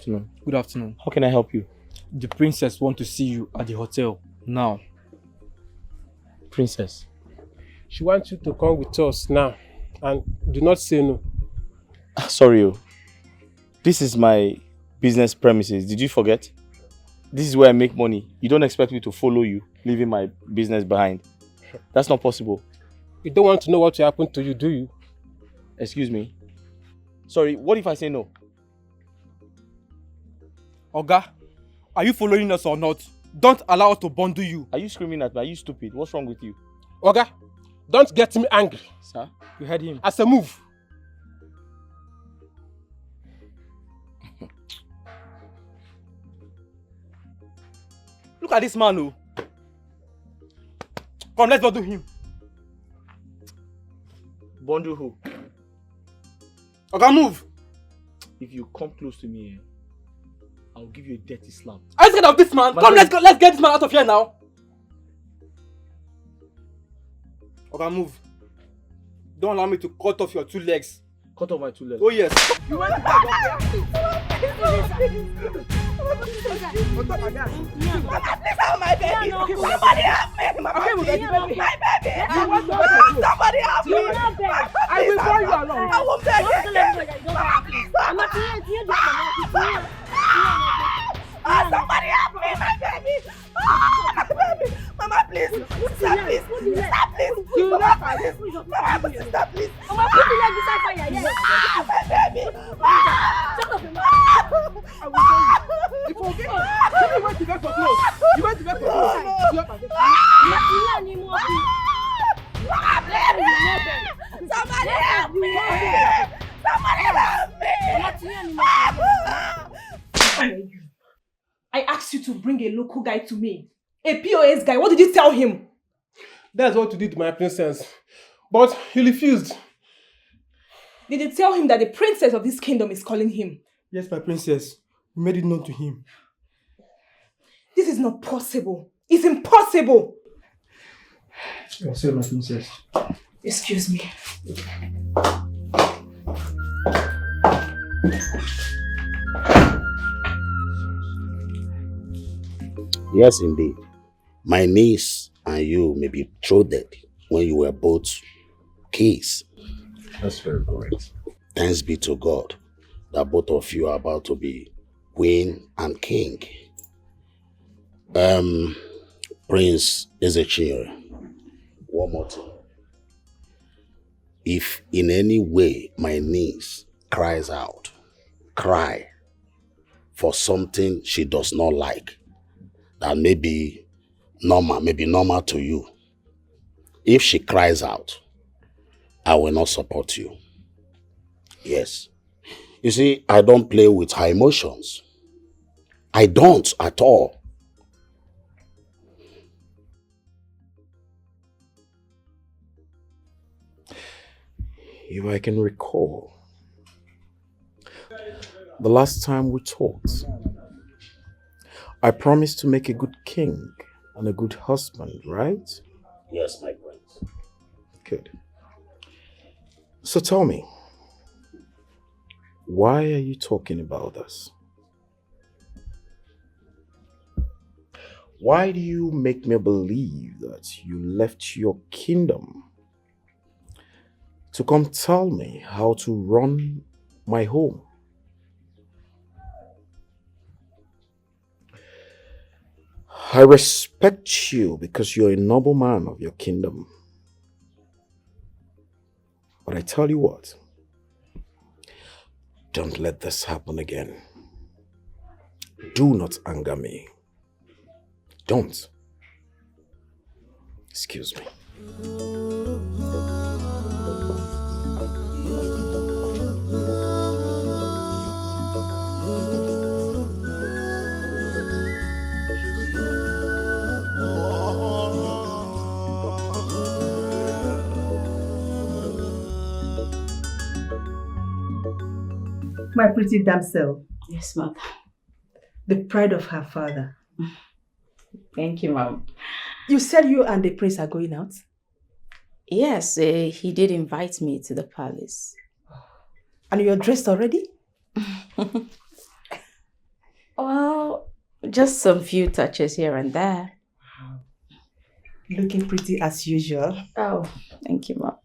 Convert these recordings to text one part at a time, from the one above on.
afternoon. Good afternoon. How can I help you? The princess wants to see you at the hotel now. Princess? She wants you to come with us now and do not say no. Sorry, this is my business premises. Did you forget? This is where I make money. You don't expect me to follow you, leaving my business behind. That's not possible. You don't want to know what will happen to you, do you? Excuse me? Sorry, what if I say no? Oga, are you following us or not? Don't allow us to bundle you. Are you screaming at me? Are you stupid? What's wrong with you? Oga, don't get me angry. Sir? You heard him. As a move. Look at this man, oh. Come, let's bundle him. Bundle who? Oga, move. If you come close to me, I'll give you a dirty slap. Are you scared of this man? Come, let's go. Let's get this man out of here now. Oga, move. Don't allow me to cut off your 2 legs. Cut off my 2 legs. Oh yes. You want to Somebody help my baby! Somebody help me! My baby! Somebody help me! I will follow you along. I won't beg somebody help me! My baby! My baby! Mama, please! Sister, please! Sister, please! Mama, please! Mama, sister, please! Mama, put the leg beside fire! Yes! My baby! Shut up! I will tell you. If you forget, you went to bed for clothes. You went to bed for clothes. Somebody help me! Somebody help me! I asked you to bring a local guy to me. A POS guy. What did you tell him? That's what you did to my princess. But he refused. Did you tell him that the princess of this kingdom is calling him? Yes, my princess. We made it known to him. This is not possible. It's impossible. I'm sorry, my princess. Excuse me. Yes, indeed. My niece and you may be betrothed when you were both kids. That's very correct. Thanks be to God that both of you are about to be queen and king. Prince Ezechiel, one more thing. If in any way my niece cries out, cry for something she does not like, that may be normal to you. If she cries out, I will not support you. Yes. You see, I don't play with her emotions. I don't at all. If I can recall, the last time we talked, I promised to make a good king and a good husband, right? Yes, my prince. Good. So tell me, why are you talking about this? Why do you make me believe that you left your kingdom to come tell me how to run my home? I respect you because you're a noble man of your kingdom. But I tell you what, don't let this happen again. Do not anger me. Don't. Excuse me. My pretty damsel. Yes, mother. The pride of her father. Thank you, mom. You said you and the prince are going out? Yes, he did invite me to the palace. And you're dressed already? Well, just some few touches here and there. Looking pretty as usual. Oh, thank you, Mom.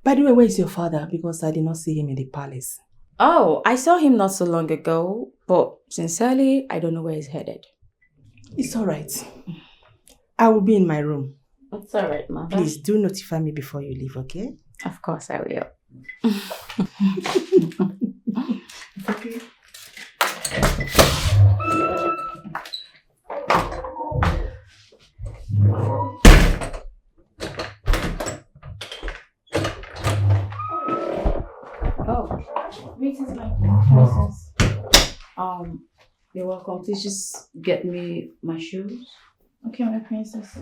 By the way, where is your father? Because I did not see him in the palace. Oh, I saw him not so long ago, but sincerely, I don't know where he's headed. It's all right. I will be in my room. It's all right, Mother. Please do notify me before you leave, okay? Of course I will. Okay. Oh, greetings, my princess. You're welcome. Please just get me my shoes. Okay, my princess.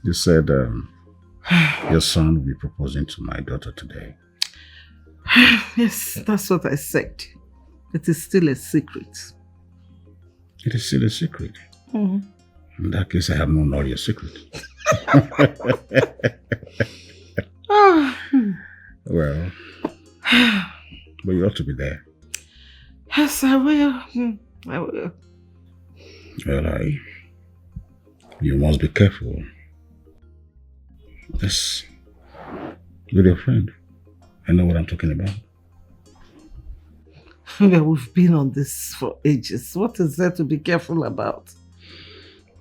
You said your son will be proposing to my daughter today. Yes, that's what I said. It is still a secret. It is still a secret. Mm-hmm. In that case, I have known all your secret. Well, but you ought to be there. Yes, I will. I will. Well, you must be careful. Yes, with your friend. I know what I'm talking about. Well, we've been on this for ages. What is there to be careful about?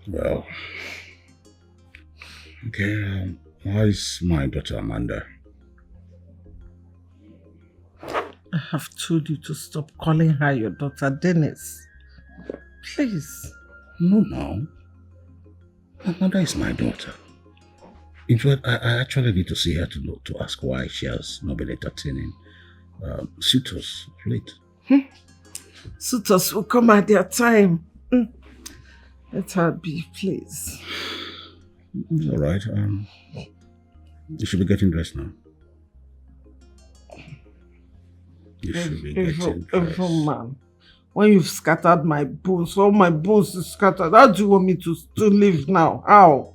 Well, okay, why is my daughter Amanda? I have told you to stop calling her your daughter, Dennis. Please. No. Amanda is my daughter. In fact, I actually need to see her to ask why she has not been entertaining suitors of late. Suitors will come at their time. Let her be, please. It's all right. You should be getting dressed now. You should be getting dressed. Man, when you've scattered my bones, all my bones is scattered. How do you want me to live now? How?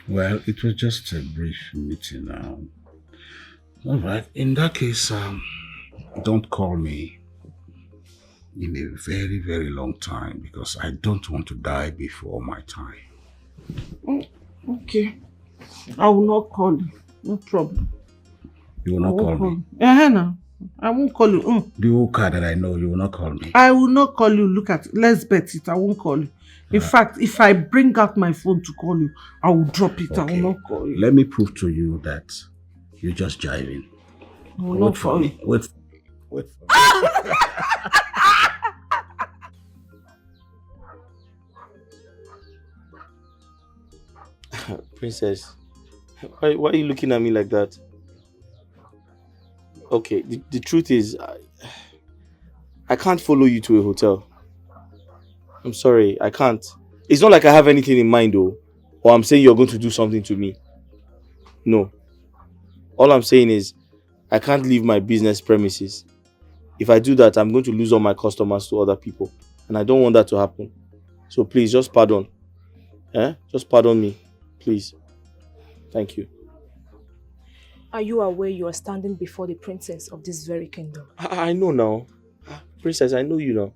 Well, it was just a brief meeting now. All right. In that case, don't call me in a very, very long time because I don't want to die before my time. Okay. I will not call you. No problem. You will not call me? No. I won't call you. The old car that I know, you will not call me. I will not call you. Look at it. Let's bet it. I won't call you. In fact, if I bring out my phone to call you, I will drop it. Okay. I will not call you. Let me prove to you that you're just jiving. I will not call you. Wait. Princess, why are you looking at me like that? Okay, the truth is, I can't follow you to a hotel. I'm sorry, I can't. It's not like I have anything in mind though, or I'm saying you're going to do something to me. No. All I'm saying is, I can't leave my business premises. If I do that, I'm going to lose all my customers to other people. And I don't want that to happen. So please, just pardon. Just pardon me, please. Thank you. Are you aware you are standing before the princess of this very kingdom? I know now. Princess, I know you now.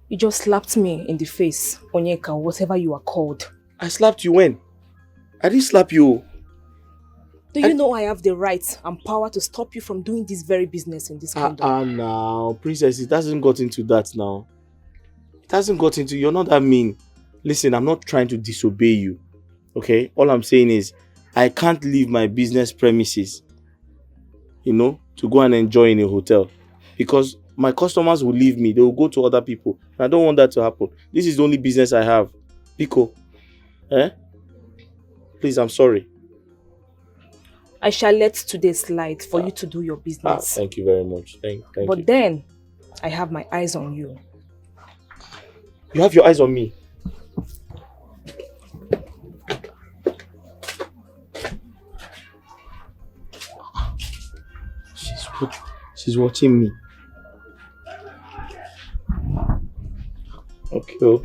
You just slapped me in the face, Onyeka, whatever you are called. I slapped you when? I didn't slap you. Do you know I have the right and power to stop you from doing this very business in this kingdom? Now, princess, it hasn't got into that now. It hasn't got into, you're not that mean. Listen, I'm not trying to disobey you. Okay? All I'm saying is, I can't leave my business premises, to go and enjoy in a hotel. Because my customers will leave me. They will go to other people. And I don't want that to happen. This is the only business I have. Pico. Please, I'm sorry. I shall let today slide for you to do your business. Thank you very much. Thank but you. Then, I have my eyes on you. You have your eyes on me? She's watching me. Okay. Oh.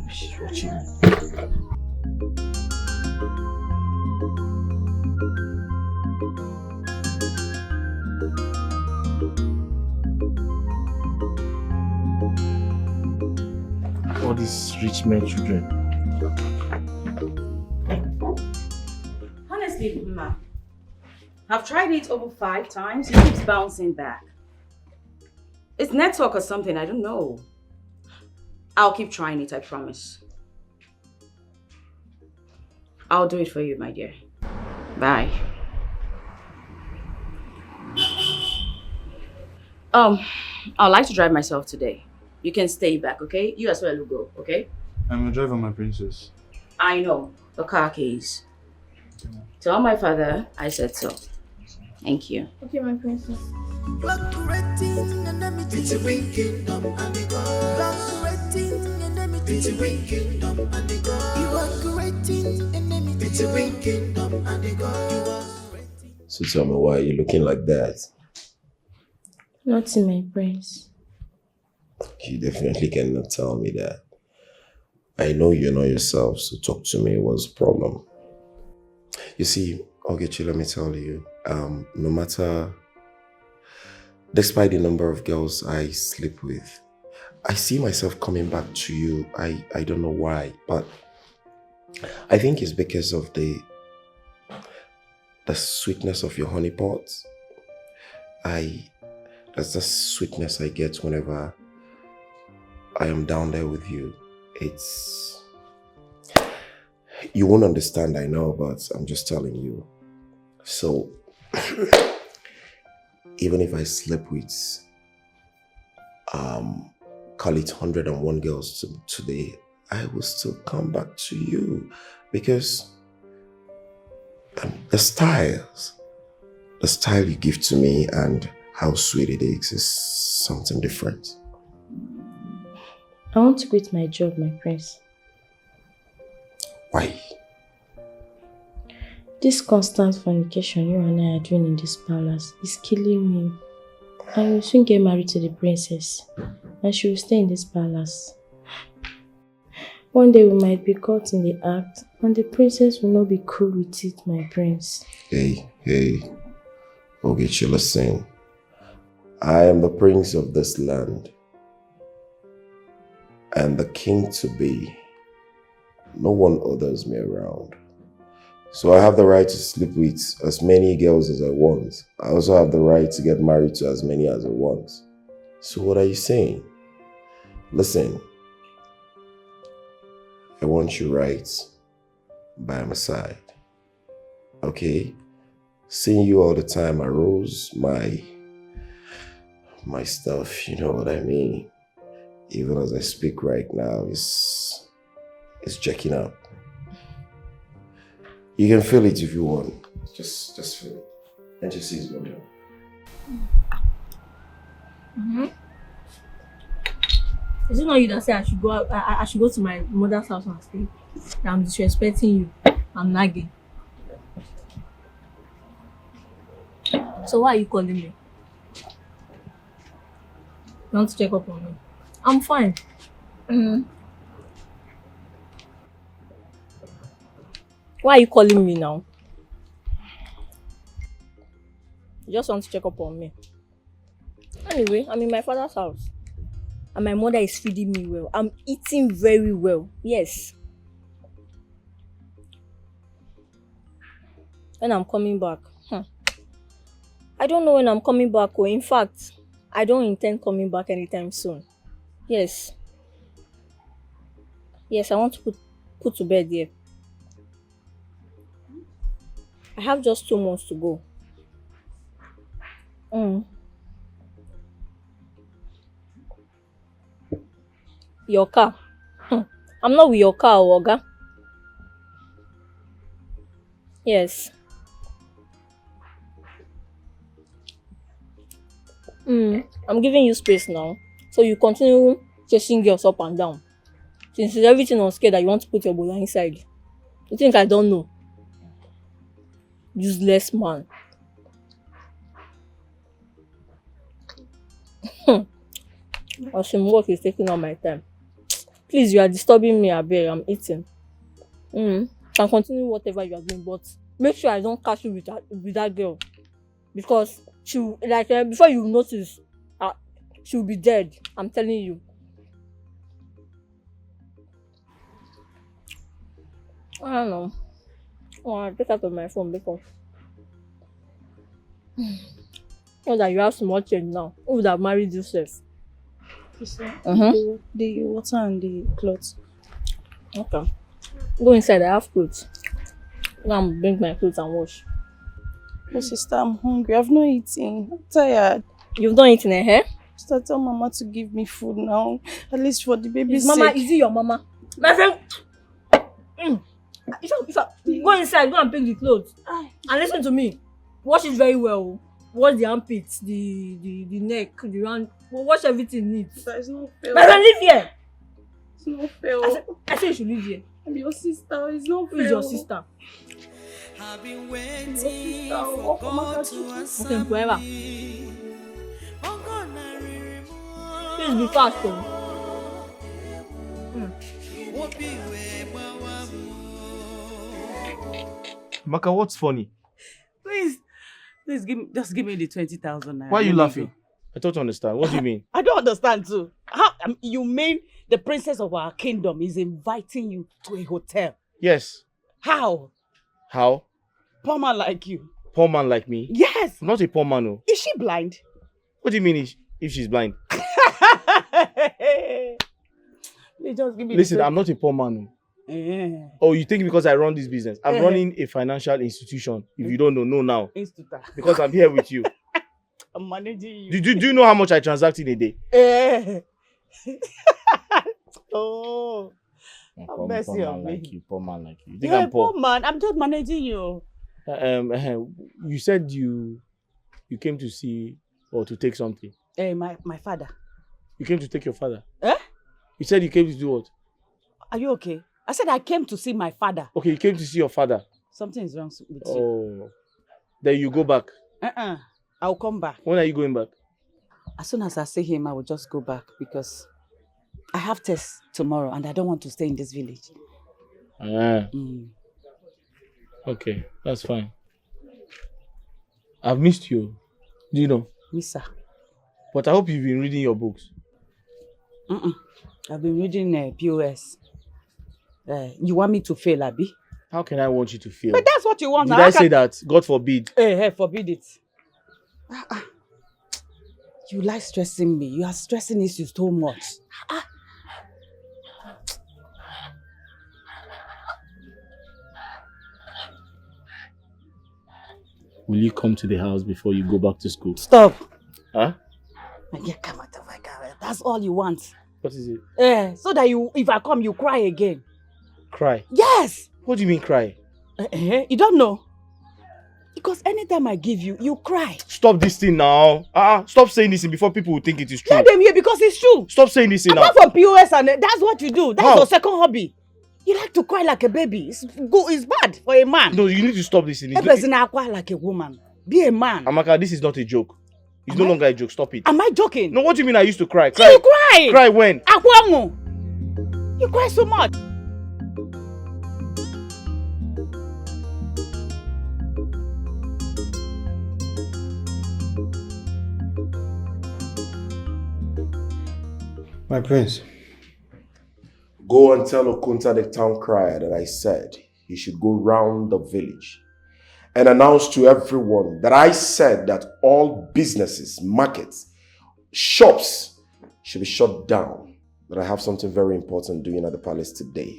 She's watching me. All these rich men children. Honestly, Ma, I've tried it over 5 times. It keeps bouncing back. It's network or something, I don't know. I'll keep trying it, I promise. I'll do it for you, my dear. Bye. I'd like to drive myself today. You can stay back, okay? You as well will go, okay? I'm a driver, my princess. I know. The car keys. Tell my father I said so. Thank you. Okay, my princess. So tell me, why are you looking like that? Nothing, my prince. You definitely cannot tell me that. I know you know yourself, so talk to me. What's the problem? You see, Ogechi, let me tell you, no matter, despite the number of girls I sleep with, I see myself coming back to you. I don't know why, but I think it's because of the sweetness of your honey pot. That's the sweetness I get whenever I am down there with you. You won't understand, I know, but I'm just telling you. So, even if I sleep with, call it 101 girls today, I will still come back to you because the style you give to me and how sweet it is something different. I want to quit my job, my prince. Why? This constant fornication you and I are doing in this palace is killing me. I will soon get married to the princess and she will stay in this palace. One day we might be caught in the act and the princess will not be cool with it, my prince. Hey, Ogechi, listen. I am the prince of this land and the king to be. No one orders me around. So I have the right to sleep with as many girls as I want. I also have the right to get married to as many as I want. So what are you saying? Listen, I want you right by my side. Okay? Seeing you all the time arose my stuff, you know what I mean? Even as I speak right now, it's jacking up. You can feel it if you want. Just feel it. And just see it's going down. Mm-hmm. Is it not you that said I should go out, I should go to my mother's house and stay? I'm disrespecting you. I'm nagging. So why are you calling me? You want to check up on me? I'm fine. Mm-hmm. Why are you calling me now? You just want to check up on me. Anyway, I'm in my father's house. And my mother is feeding me well. I'm eating very well. Yes. When I'm coming back. I don't know when I'm coming back. Or in fact, I don't intend coming back anytime soon. Yes. Yes, I want to put to bed here. I have just 2 months to go. Your car? I'm not with your car, Oga. Yes. I'm giving you space now. So you continue chasing girls up and down. Since it's everything on scale that you want to put your bola inside. You think I don't know? Useless man. Or some work is taking all my time. Please, you are disturbing me, Abel. I'm eating. Can continue whatever you are doing, but make sure I don't catch you with that girl. Because she will, like before you notice, she will be dead. I'm telling you. I don't know. Oh, I'll take out of my phone because know that you have small change now. Who would have married yourself? The water and the clothes. Okay. Go inside, I have clothes. Go and bring my clothes and wash. Oh, sister, I'm hungry. I've not eaten. I'm tired. You've not eaten, eh? Sister, tell Mama to give me food now. At least for the baby's Mama, sake. is it your mama? My friend. If I go inside, go and pick the clothes. And listen to me. Wash it very well. Wash the armpits, the neck, the round. Wash everything neat. It's not fair. My friend, live here. It's not fair. I said you should live here. I'm your sister. It's not fair. Who is your sister? I've been waiting for God to answer Okay, forever. me. Please be fast, though. Maka, what's funny? Please just give me the 20,000 naira. Why are you laughing? I don't understand. What do you mean? I don't understand too. How you mean the princess of our kingdom is inviting you to a hotel? Yes. How? How? Poor man like you. Poor man like me? Yes. I'm not a poor man, no. Is she blind? What do you mean if she's blind? They just give me Listen, I'm not a poor man, no. Oh, you think because I run this business? I'm running a financial institution. If you don't know now. Because I'm here with you. I'm managing you. Do you know how much I transact in a day? Oh. Poor mercy man on me. like you, poor man like you. You think Yeah, I'm poor? poor man. I'm just managing you. You said you came to see or to take something. My father. You came to take your father? Eh? You said you came to do what? Are you okay? I said I came to see my father. Okay, you came to see your father. Something is wrong with you. Oh. Then you go back. I'll come back. When are you going back? As soon as I see him, I will just go back because I have tests tomorrow and I don't want to stay in this village. Okay, that's fine. I've missed you. Do you know? Missa. But I hope you've been reading your books. I've been reading POS. You want me to fail, Abi? How can I want you to fail? But that's what you want. Did I say that? God forbid. Hey, forbid it. You like stressing me. You are stressing issues too much. Will you come to the house before you go back to school? Stop. Huh? Come out of my car. That's all you want. What is it? So that if I come, you cry again. Cry? Yes. What do you mean cry? You don't know? Because anytime I give you, you cry. Stop this thing now. Stop saying this thing before people will think it is true. Let them hear because it's true. Stop saying this thing now. Apart from POS and that's what you do. That's your second hobby. You like to cry like a baby. It's bad for a man. No, you need to stop this thing. A person cry like a woman. Be a man. Amaka, this is not a joke. It's no longer a joke. Stop it. Am I joking? No, what do you mean I used to cry? You cry. Cry when? Akwango. You cry so much. My prince. Go and tell Okunta the town crier that I said he should go round the village and announce to everyone that I said that all businesses, markets, shops should be shut down. That I have something very important doing at the palace today.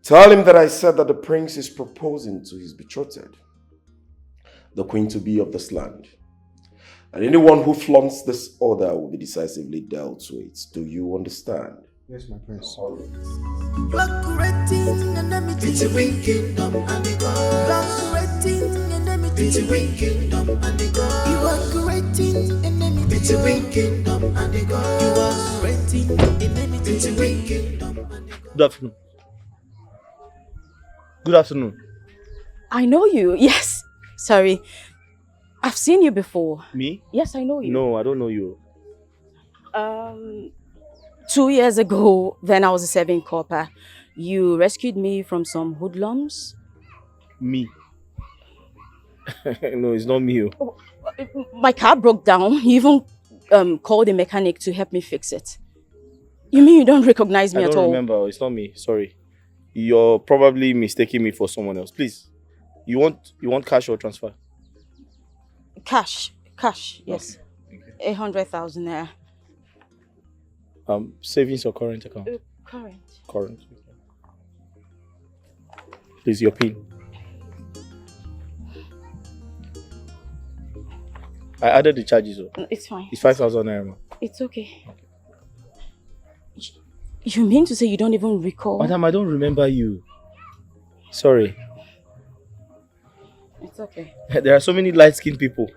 Tell him that I said that the prince is proposing to his betrothed, the queen-to-be of this land. And anyone who flaunts this order will be decisively dealt with. Do you understand? Yes, my prince. Good afternoon. Good afternoon. I know you. Yes. Sorry. I've seen you before. Me? Yes, I know you. No, I don't know you. 2 years ago, when I was a serving corper, you rescued me from some hoodlums. Me? No, it's not me. My car broke down. You even called a mechanic to help me fix it. You mean you don't recognize me I at don't all? remember. It's not me. Sorry. You're probably mistaking me for someone else. Please. You want cash or transfer? Cash, yes. Okay. 100,000 naira. Savings or current account? Current. Current. Please, your PIN. I added the charges. It's fine. It's 5,000 naira. It's okay. You mean to say you don't even recall? Madam, I don't remember you. Sorry. It's okay. There are so many light-skinned people.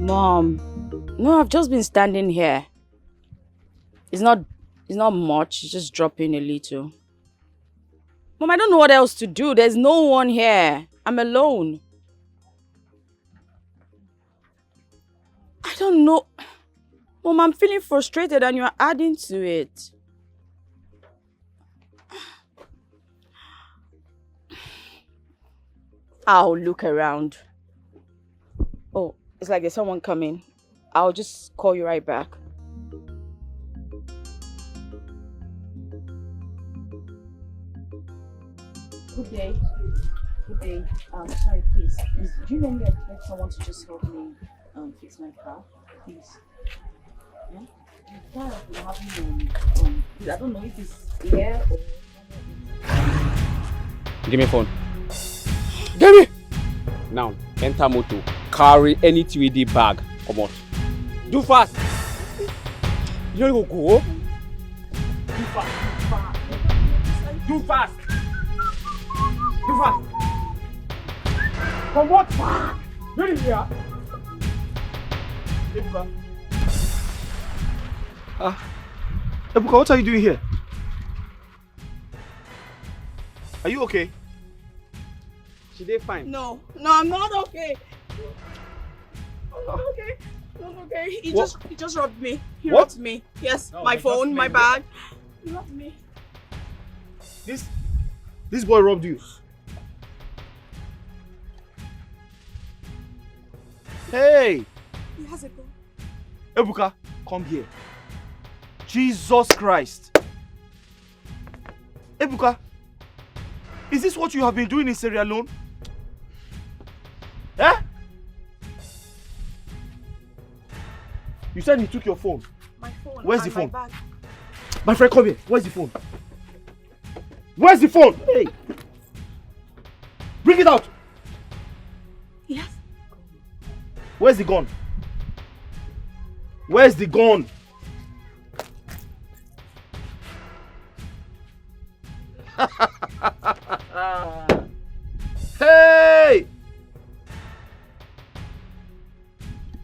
Mom, no, I've just been standing here. It's not much, it's just dropping a little. Mom, I don't know what else to do. There's no one here. I'm alone. I don't know. Mom, I'm feeling frustrated and you're adding to it. I'll look around. Oh, it's like there's someone coming. I'll just call you right back. Good day. Good day. Sorry, please. Do you know me expect someone to just help me fix my car? Please. Yeah? The car has been having I don't know if it's here or... Give me phone. Give me! Now, enter motor. Carry any 3D bag. Come on. Do fast! You don't go. Do fast. Do fast. Do fast. Come on. You in here? Ebuka, what are you doing here? Are you okay? She did fine. No, I'm not okay. I'm not okay. I'm not okay. He just robbed me. He robbed me. Yes, no, my phone, my bag. He robbed me. This boy robbed you. Hey! He has a gun. Ebuka, come here. Jesus Christ. Ebuka, is this what you have been doing in Sierra Leone? Eh? You said he took your phone. My phone. Where's the phone? My bag. My friend, come here. Where's the phone? Where's the phone? Hey! Bring it out! Yes. Where's the gun? Where's the gun? Hey!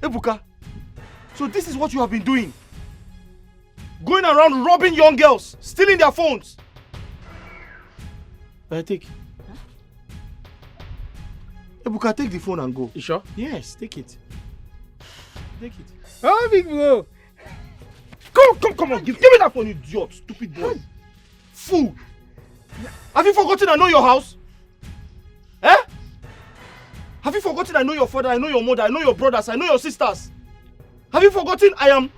Ebuka, so this is what you have been doing? Going around robbing young girls, stealing their phones. Take. Huh? Ebuka, take the phone and go. You sure? Yes, take it. Take it. Oh, big bro. Come on, give me that phone, you idiot, stupid boy. Fool. Have you forgotten I know your house? Eh? Have you forgotten I know your father, I know your mother, I know your brothers, I know your sisters? Have you forgotten I am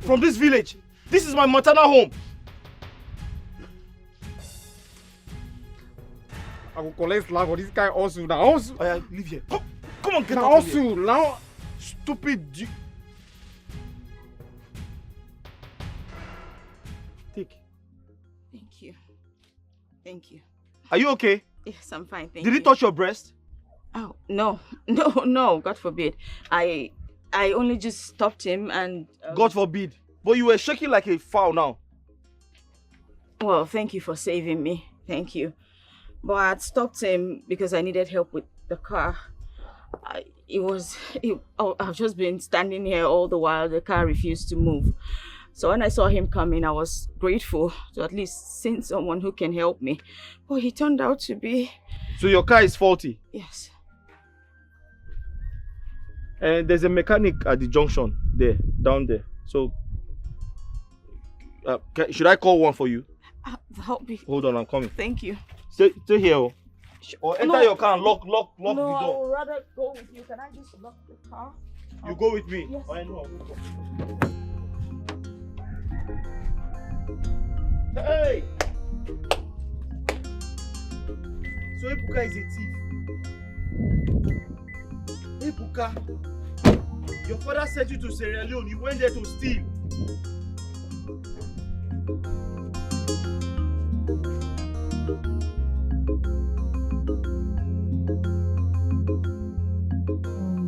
from this village? This is my maternal home. I will collect slap for this guy also now. Also. Leave here. Come on, get now out of here. Also, now. Stupid. Take. Thank you. Thank you. Are you okay? Yes, I'm fine. Thank you. Did he touch your breast? Oh, no. No, God forbid. I only just stopped him and... God forbid. But you were shaking like a fowl now. Well, thank you for saving me. Thank you. But I had stopped him because I needed help with the car. I've just been standing here all the while. The car refused to move. So when I saw him coming, I was grateful to at least see someone who can help me. But he turned out to be... So your car is faulty? Yes. And there's a mechanic at the junction there, down there. So, should I call one for you? Help me. Hold on, I'm coming. Thank you. Stay here. Or enter your car and lock the door. No, I would rather go with you. Can I just lock the car? You go with me? Yes. Oh, I know. Hey! So Ebuka is a thief. Ebuka, your father sent you to Sierra Leone. You went there to steal.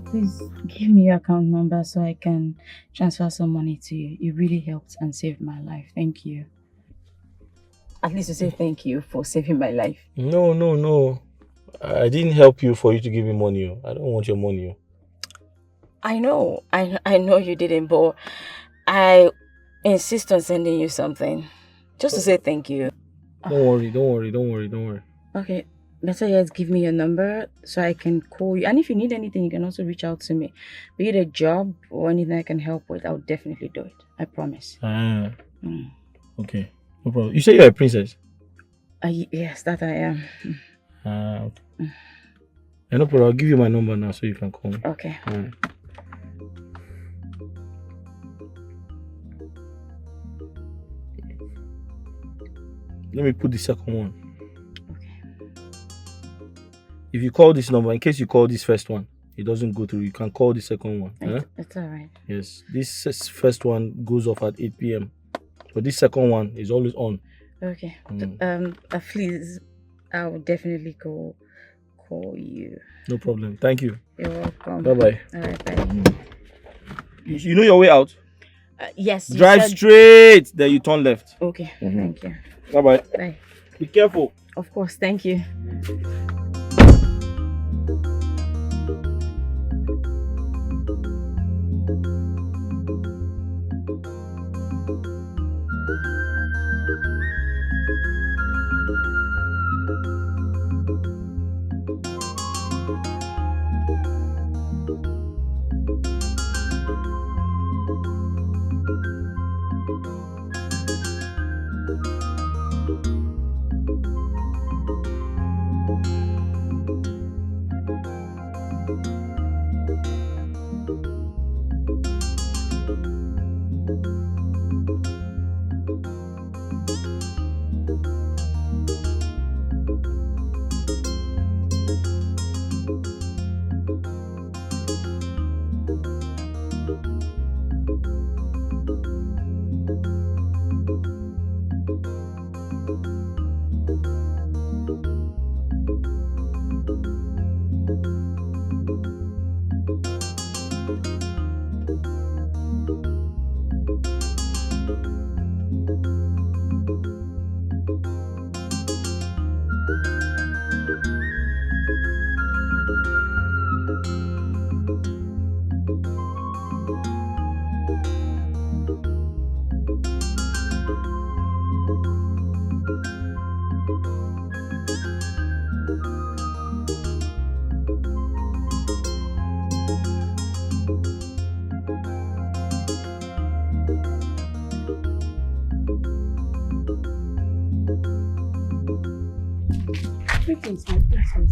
Please give me your account number so I can transfer some money to you. You really helped and saved my life. Thank you. At least to say thank you for saving my life. No. I didn't help you for you to give me money. I don't want your money. I know you didn't, but I insist on sending you something. Just to say thank you. Don't worry. Okay. Better yet, give me your number so I can call you. And if you need anything, you can also reach out to me. Be it a job or anything I can help with, I'll definitely do it. I promise. Okay. No problem. You say you're a princess? Yes, that I am. Okay. No problem. I'll give you my number now so you can call me. Okay. Let me put the second one. If you call this number, in case you call this first one, it doesn't go through, you can call the second one. It's alright. Yes, this first one goes off at 8 p.m. But this second one is always on. Okay. Please, I will definitely call you. No problem. Thank you. You're welcome. Bye-bye. Alright, bye. You know your way out? Yes. Drive straight, then you turn left. Okay, thank you. Bye-bye. Bye. Be careful. Of course, thank you.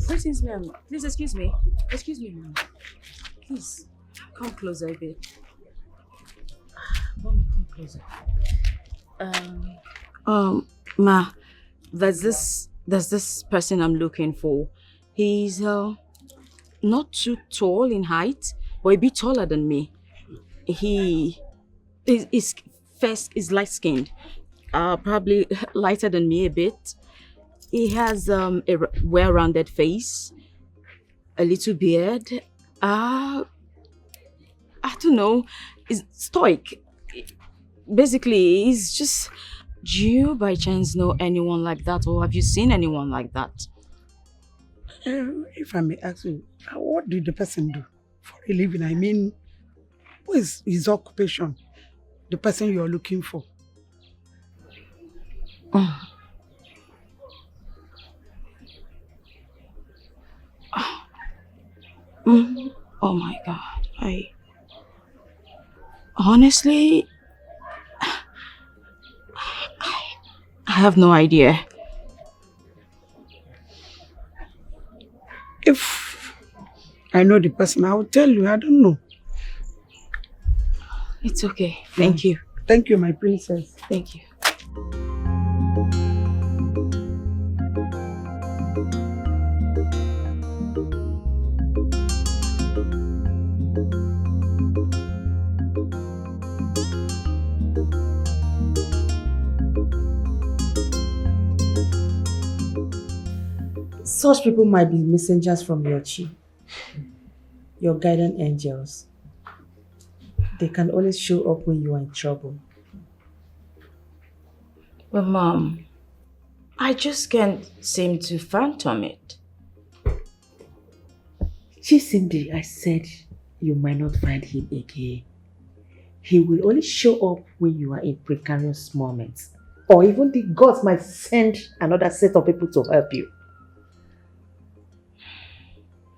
Greetings, ma'am. Please excuse me. Excuse me, ma'am. Please, come closer a bit. Mommy, come closer. Ma, there's this person I'm looking for. He's not too tall in height, but a bit taller than me. His face is light-skinned, probably lighter than me a bit. He has a well-rounded face, a little beard. I don't know. He's stoic. Basically, he's just... Do you by chance know anyone like that, or have you seen anyone like that? If I may ask you, what did the person do for a living? I mean, what is his occupation? The person you are looking for. Oh my God. Honestly, I have no idea. If I know the person, I will tell you. I don't know. It's okay. Thank you. Thank you, my princess. Thank you. Such people might be messengers from your chi, your guardian angels. They can always show up when you are in trouble. But Mom, I just can't seem to phantom it. Cindy, I said you might not find him again. He will only show up when you are in precarious moments. Or even the gods might send another set of people to help you.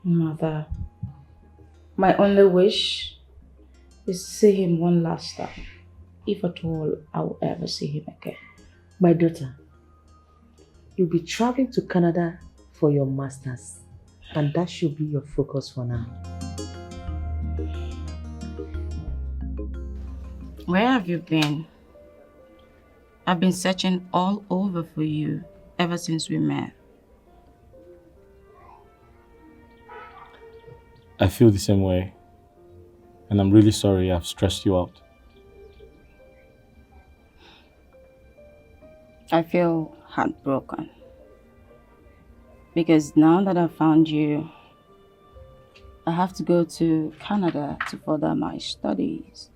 Mother, my only wish is to see him one last time. If at all I will ever see him again. My daughter, you'll be traveling to Canada for your masters. And that should be your focus for now. Where have you been? I've been searching all over for you ever since we met. I feel the same way. And I'm really sorry I've stressed you out. I feel heartbroken. Because now that I've found you, I have to go to Canada to further my studies.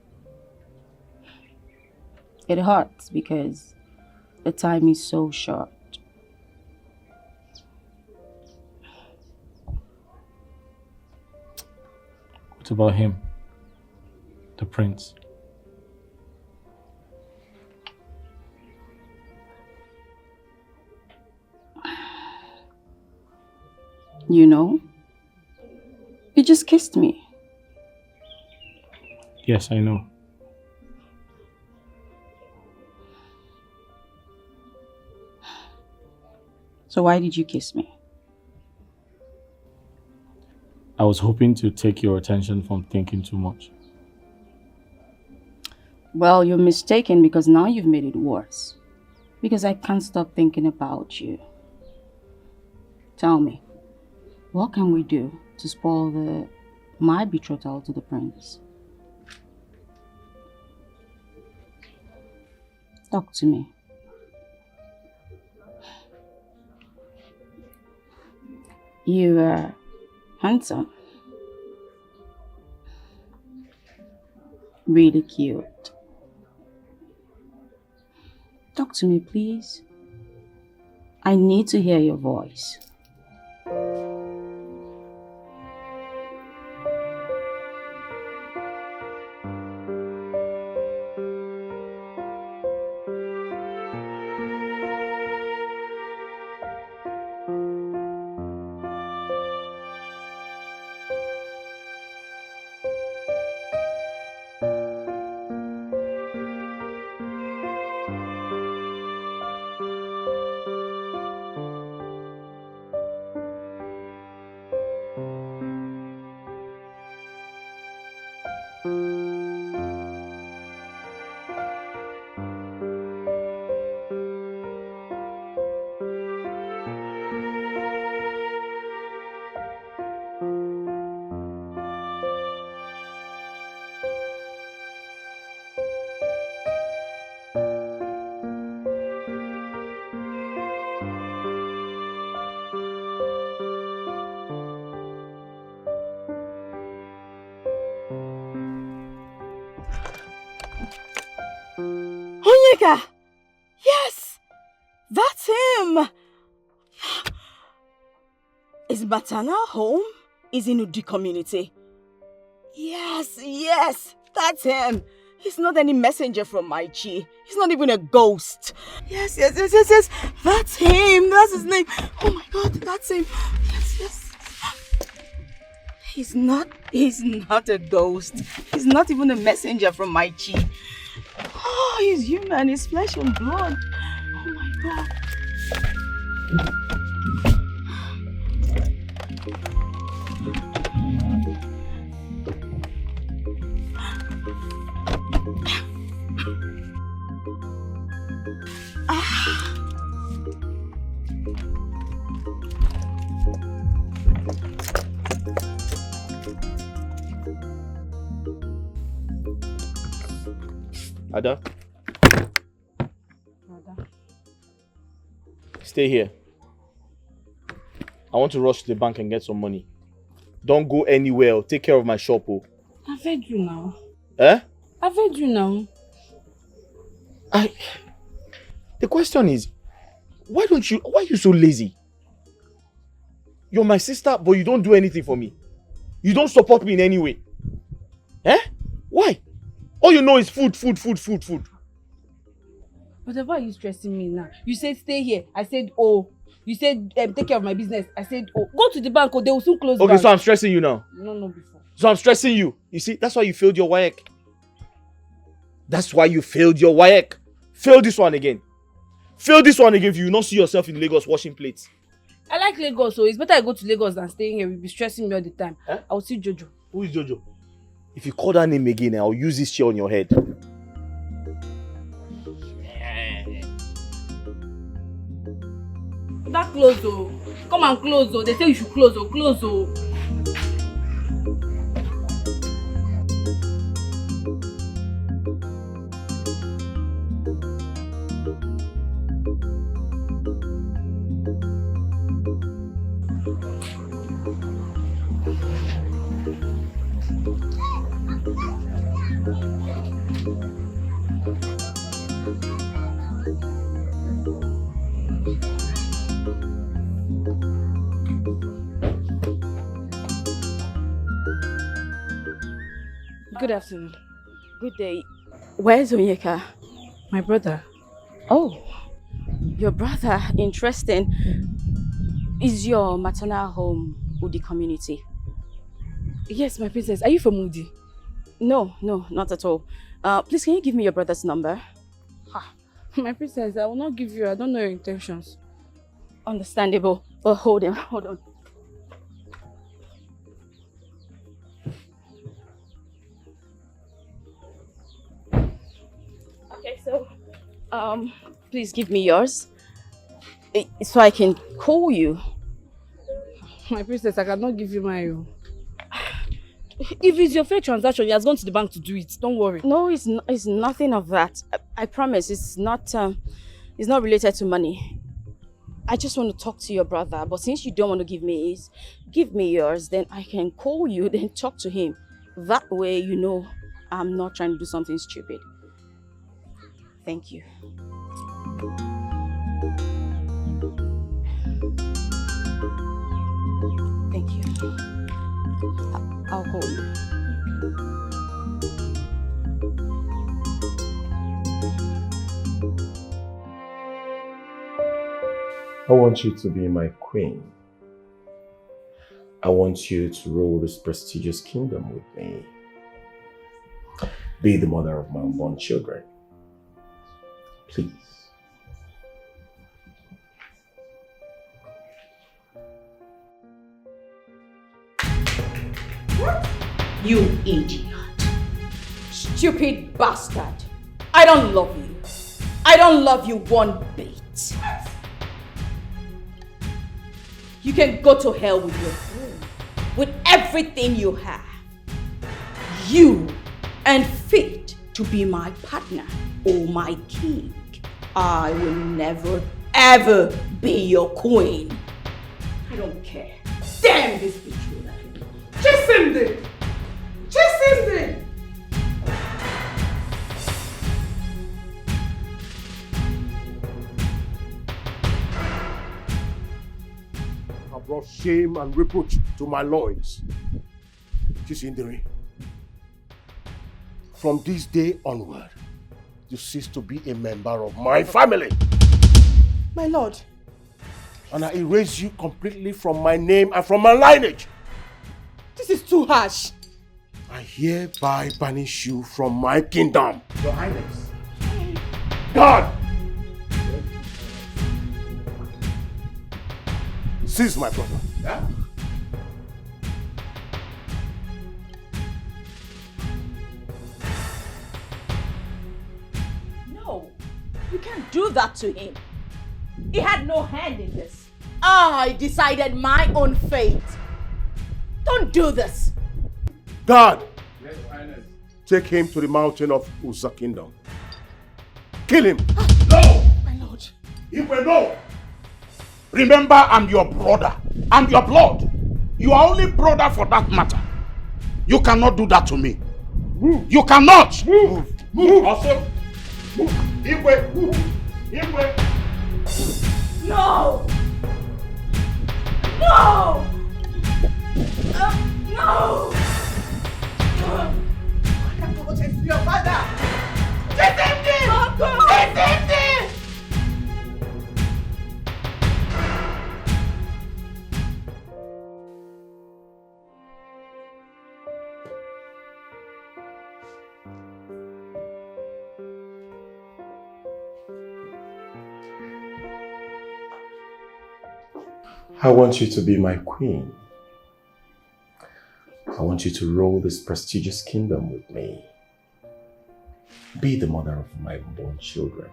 It hurts because the time is so short. What about him? The prince? You know, you just kissed me. Yes, I know. So why did you kiss me? I was hoping to take your attention from thinking too much. Well, you're mistaken because now you've made it worse. Because I can't stop thinking about you. Tell me, what can we do to spoil my betrothal to the prince? Talk to me. You are handsome. Really cute. Talk to me, please. I need to hear your voice. Onyeka! Yes! That's him! It's maternal home is in Udi community. Yes, that's him. He's not any messenger from my Chi. He's not even a ghost. Yes. That's him. That's his name. Oh my God, that's him. Yes. He's not a ghost. He's not even a messenger from my Chi. Oh, he's human. He's flesh and blood. Oh my God. Ada? Stay here. I want to rush to the bank and get some money. Don't go anywhere. Take care of my shop. Oh. I've heard you now. Eh? I've heard you now. The question is, why are you so lazy? You're my sister, but you don't do anything for me. You don't support me in any way. Eh? Why? All you know is food. But why are you stressing me now? You said stay here. I said oh. You said take care of my business. I said oh. Go to the bank or they will soon close. Okay, bank. so I'm stressing you now. No, before. So I'm stressing you. You see, that's why you failed your WAEC. That's why you failed your WAEC. Fail this one again. Fail this one again if you will not see yourself in Lagos washing plates. I like Lagos, so it's better I go to Lagos than staying here. You'll be stressing me all the time. Eh? I'll see Jojo. Who is Jojo? If you call that name again, I'll use this chair on your head. That close oh. Come and close oh. They say you should close oh. Close oh. Good afternoon. Good day. Where's Onyeka? My brother. Oh, your brother. Interesting. Is your maternal home Udi community? Yes, my princess. Are you from Udi? No, not at all. Please, can you give me your brother's number? My princess, I will not give you. I don't know your intentions. Understandable. But hold on. Okay, so, please give me yours, so I can call you. My princess, I cannot give you my own. If it's your fair transaction, he has gone to the bank to do it. Don't worry. No, it's nothing of that. I promise, it's not related to money. I just want to talk to your brother, but since you don't want to give me his, give me yours, then I can call you, then talk to him. That way, you know, I'm not trying to do something stupid. Thank you. Thank you. I'll call you. I want you to be my queen. I want you to rule this prestigious kingdom with me. Be the mother of my unborn children. Please. You idiot. Stupid bastard. I don't love you. I don't love you one bit. You can go to hell with your food, with everything you have. You ain't fit to be my partner or my king. I will never, ever be your queen. I don't care. Damn this betrothed. Chase him then! Chase him then! I brought shame and reproach to my loins. Chisindere, from this day onward, you cease to be a member of my family. My lord. And I erase you completely from my name and from my lineage. This is too harsh. I hereby banish you from my kingdom. Your Highness. God! Seize my brother. Yeah? No, you can't do that to him. He had no hand in this. I decided my own fate. Don't do this. God! Yes, Highness. Take him to the mountain of Uza Kingdom. Kill him. No! My lord. Igwe, no! Remember, I'm your brother. I'm your blood. You are only brother for that matter. You cannot do that to me. Move. You cannot! Move. Move. Also, move. Igwe, move. Igwe. No! No! No! I have to protect your father! Let him go! Let him go! I want you to be my queen. I want you to rule this prestigious kingdom with me. Be the mother of my unborn children.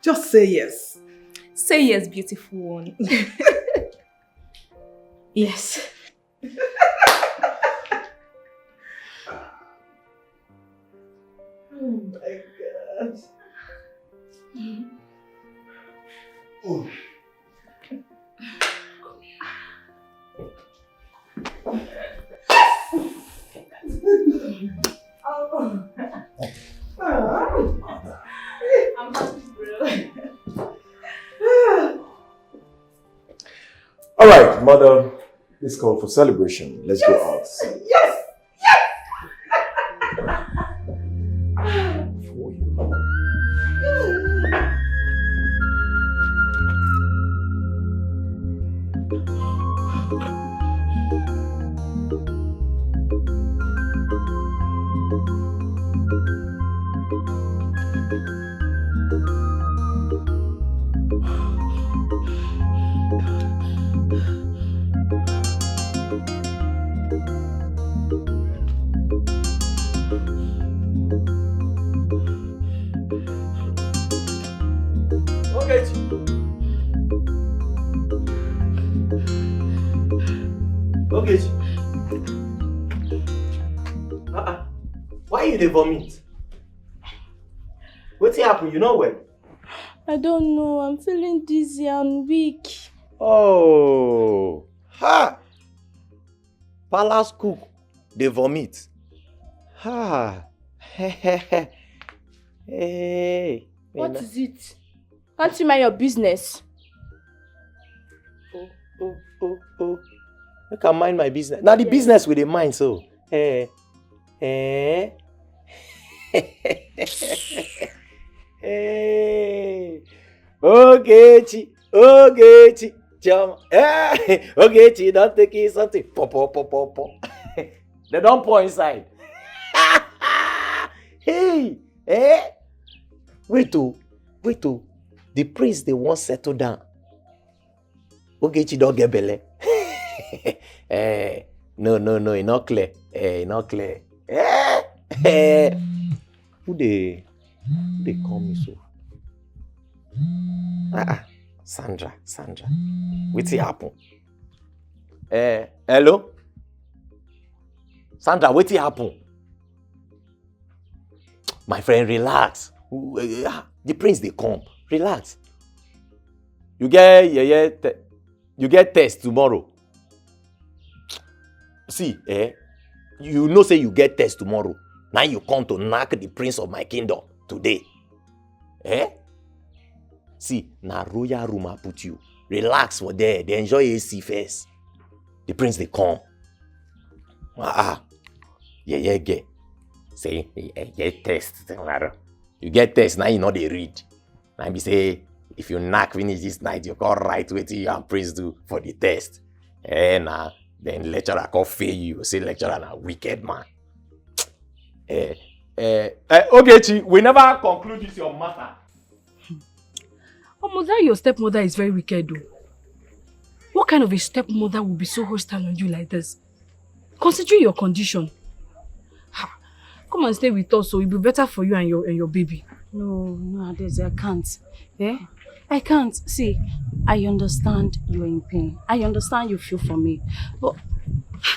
Just say yes. Say yes, beautiful one. Yes. Oh my God. Oh. I'm happy, bro. All right, mother, let's call for celebration. Let's go out. Yes! Why you dey vomit? Wetin happen? You know when? I don't know. I'm feeling dizzy and weak. Oh, ha! Palace cook dey vomit. Ha! Hey. What is it? Can't you mind your business? Oh. Make I mind my business. Now the business with the mind, so. Hey. Ogechi, Chama. Hey, Ogechi, don't take it something. Po. They don't pour inside. Hey, wait oh. The prince they won't settle down. Ogechi don't get belly. No, it's not clear. It's not clear. Who they call me so? Sandra. What's happen? Hello? Sandra, what's happen? My friend, relax. The prince they come. Relax. You get test tomorrow. See, you know say you get test tomorrow. Now you come to knock the prince of my kingdom today. Eh? See, na royal room I put you. Relax for there. They enjoy AC first. The prince they come. Yeah, get. Say, get test. You get test, now you know they read. Now be say, if you knock finish this night, you can write what you and prince do for the test. Nah, then lecturer can fail you. Say lecturer na wicked man. Ogechi, we never conclude this your matter. That your stepmother is very wicked though. What kind of a stepmother would be so hostile on you like this? Considering your condition. Come and stay with us so it'll be better for you and your baby. No, Adeze, I can't. Yeah? I can't. See, I understand you're in pain. I understand you feel for me. But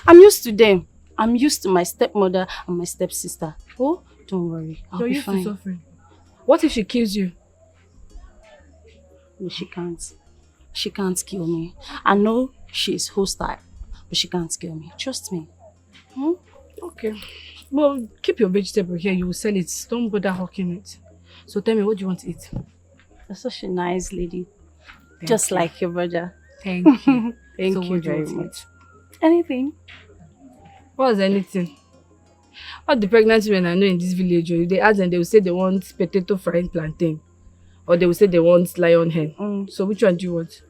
I'm used to them. I'm used to my stepmother and my stepsister. Oh, don't worry. I'll be fine. You're used to suffering. What if she kills you? No, she can't. She can't kill me. I know she's hostile, but she can't kill me. Trust me. Okay. Well, keep your vegetable here. You will sell it. Don't bother hawking it. So tell me, what do you want to eat? You're such a nice lady. Just like your brother. Thank you. Thank you very much. Anything? What's anything? All the pregnant women I know in this village, they ask them, they will say they want potato frying plantain. Or they will say they want lion hen. So which one do you want?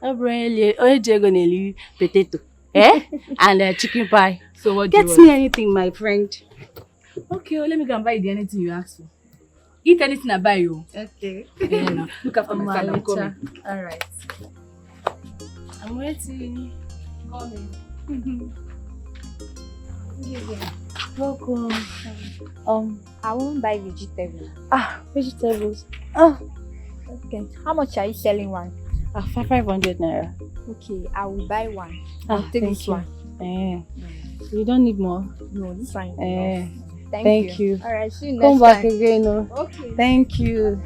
Potato. And chicken pie. So what do you Get want? me anything, my friend. Okay, well, let me go and buy you anything you ask for. Eat anything I buy you. Okay. Look after my son, I'm coming. Alright. I'm waiting. Coming. Welcome. I won't buy vegetables. Vegetables. Okay. How much are you selling one? 500 naira. Okay, I will buy one. Thank take this you. one. You don't need more. No, this fine. Thank you. Alright, see you next Come back time. again. Okay. Thank you.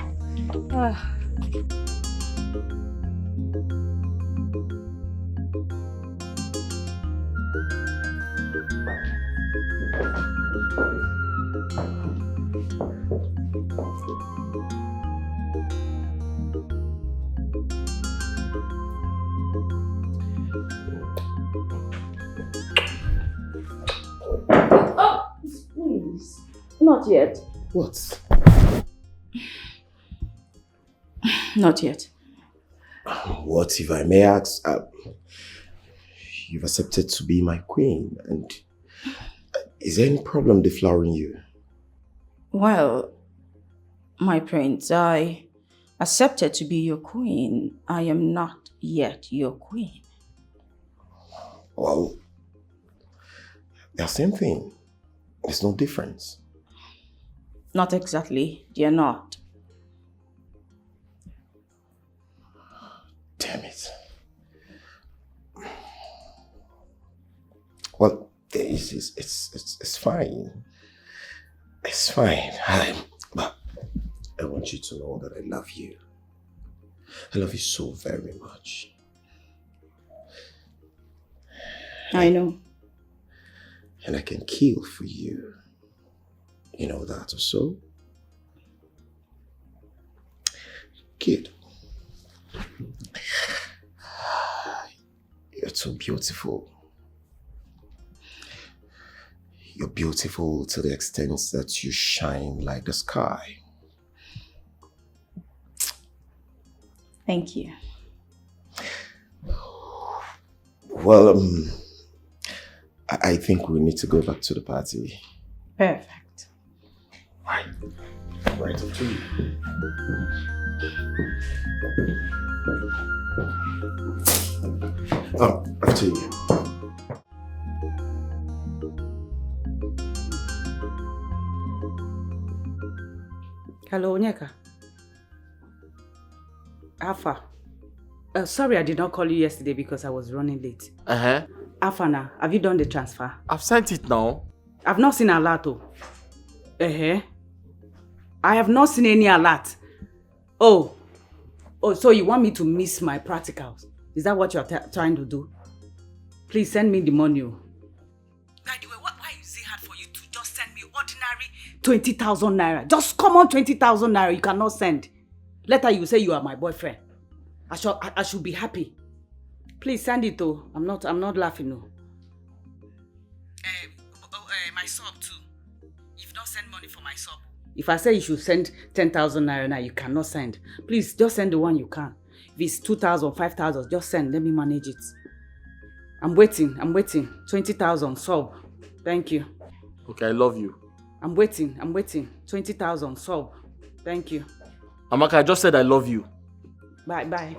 Please. Not yet. What? Not yet. What if I may ask? You've accepted to be my queen, and is there any problem deflowering you? Well, my prince, I accepted to be your queen. I am not yet your queen. Well, they're the same thing. There's no difference. Not exactly. They're not. Damn it. Well, it's fine. It's fine. But I want you to know that I love you. I love you so very much. I know. And I can kill for you. You know that or so? Kid. You're so beautiful. You're beautiful to the extent that you shine like the sky. Thank you. Well, I think we need to go back to the party. Perfect. Right. Right up to you. Up to you. Hello, Onyeka. Alpha. Sorry I did not call you yesterday because I was running late. Alpha now, have you done the transfer? I've sent it now. I've not seen alert. I have not seen any alert. Oh, so you want me to miss my practicals? Is that what you're trying to do? Please send me the money. By the way, why is it hard for you to just send me ordinary 20,000 naira. Just come on 20,000 naira. You cannot send. Later you say you are my boyfriend. I should be happy. Please send it though. I'm not laughing no. My sub too. You've not sent money for my sub. If I say you should send 10,000 naira now, you cannot send. Please just send the one you can. If it's 2,000, 5,000, just send. Let me manage it. I'm waiting. 20,000 sub. Thank you. Okay, I love you. I'm waiting. 20,000 sub. Thank you. Amaka, I just said I love you. Bye.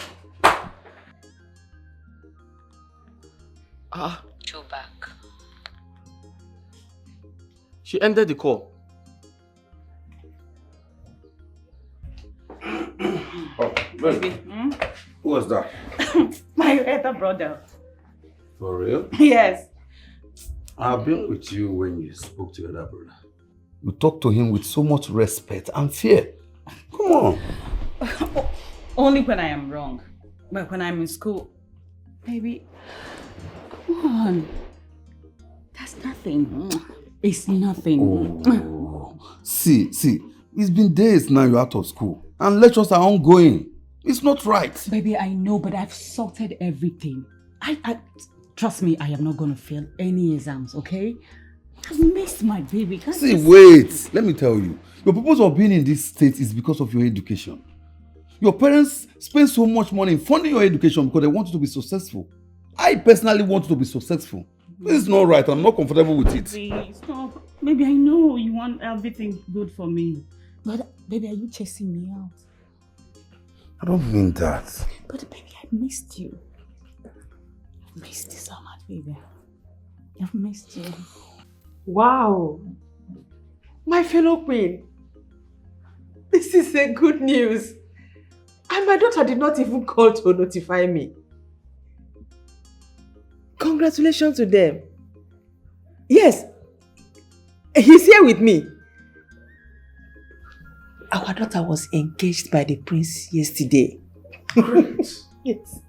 Two back. She ended the call. Oh, baby. Who was that? My elder brother. For real? Yes. I've been with you when you spoke to your other brother. You talked to him with so much respect and fear. Come on. Only when I am wrong. But when I'm in school, baby, come on. That's nothing. It's nothing. Oh. See, it's been days now you're out of school and lectures are ongoing. It's not right. Baby, I know, but I've sorted everything. I trust me, I am not going to fail any exams, okay? I've missed my baby. Wait. Let me tell you. Your purpose of being in this state is because of your education. Your parents spend so much money in funding your education because they want you to be successful. I personally want you to be successful. This is not right. I'm not comfortable with it. Baby, stop. Baby, I know you want everything good for me. But, baby, are you chasing me out? I don't mean that. But, baby, I missed you. I've missed you so much, baby. I've missed you. Wow. My fellow queen. This is a good news. And my daughter did not even call to notify me. Congratulations to them. Yes. He's here with me. Our daughter was engaged by the prince yesterday. Great. Yes.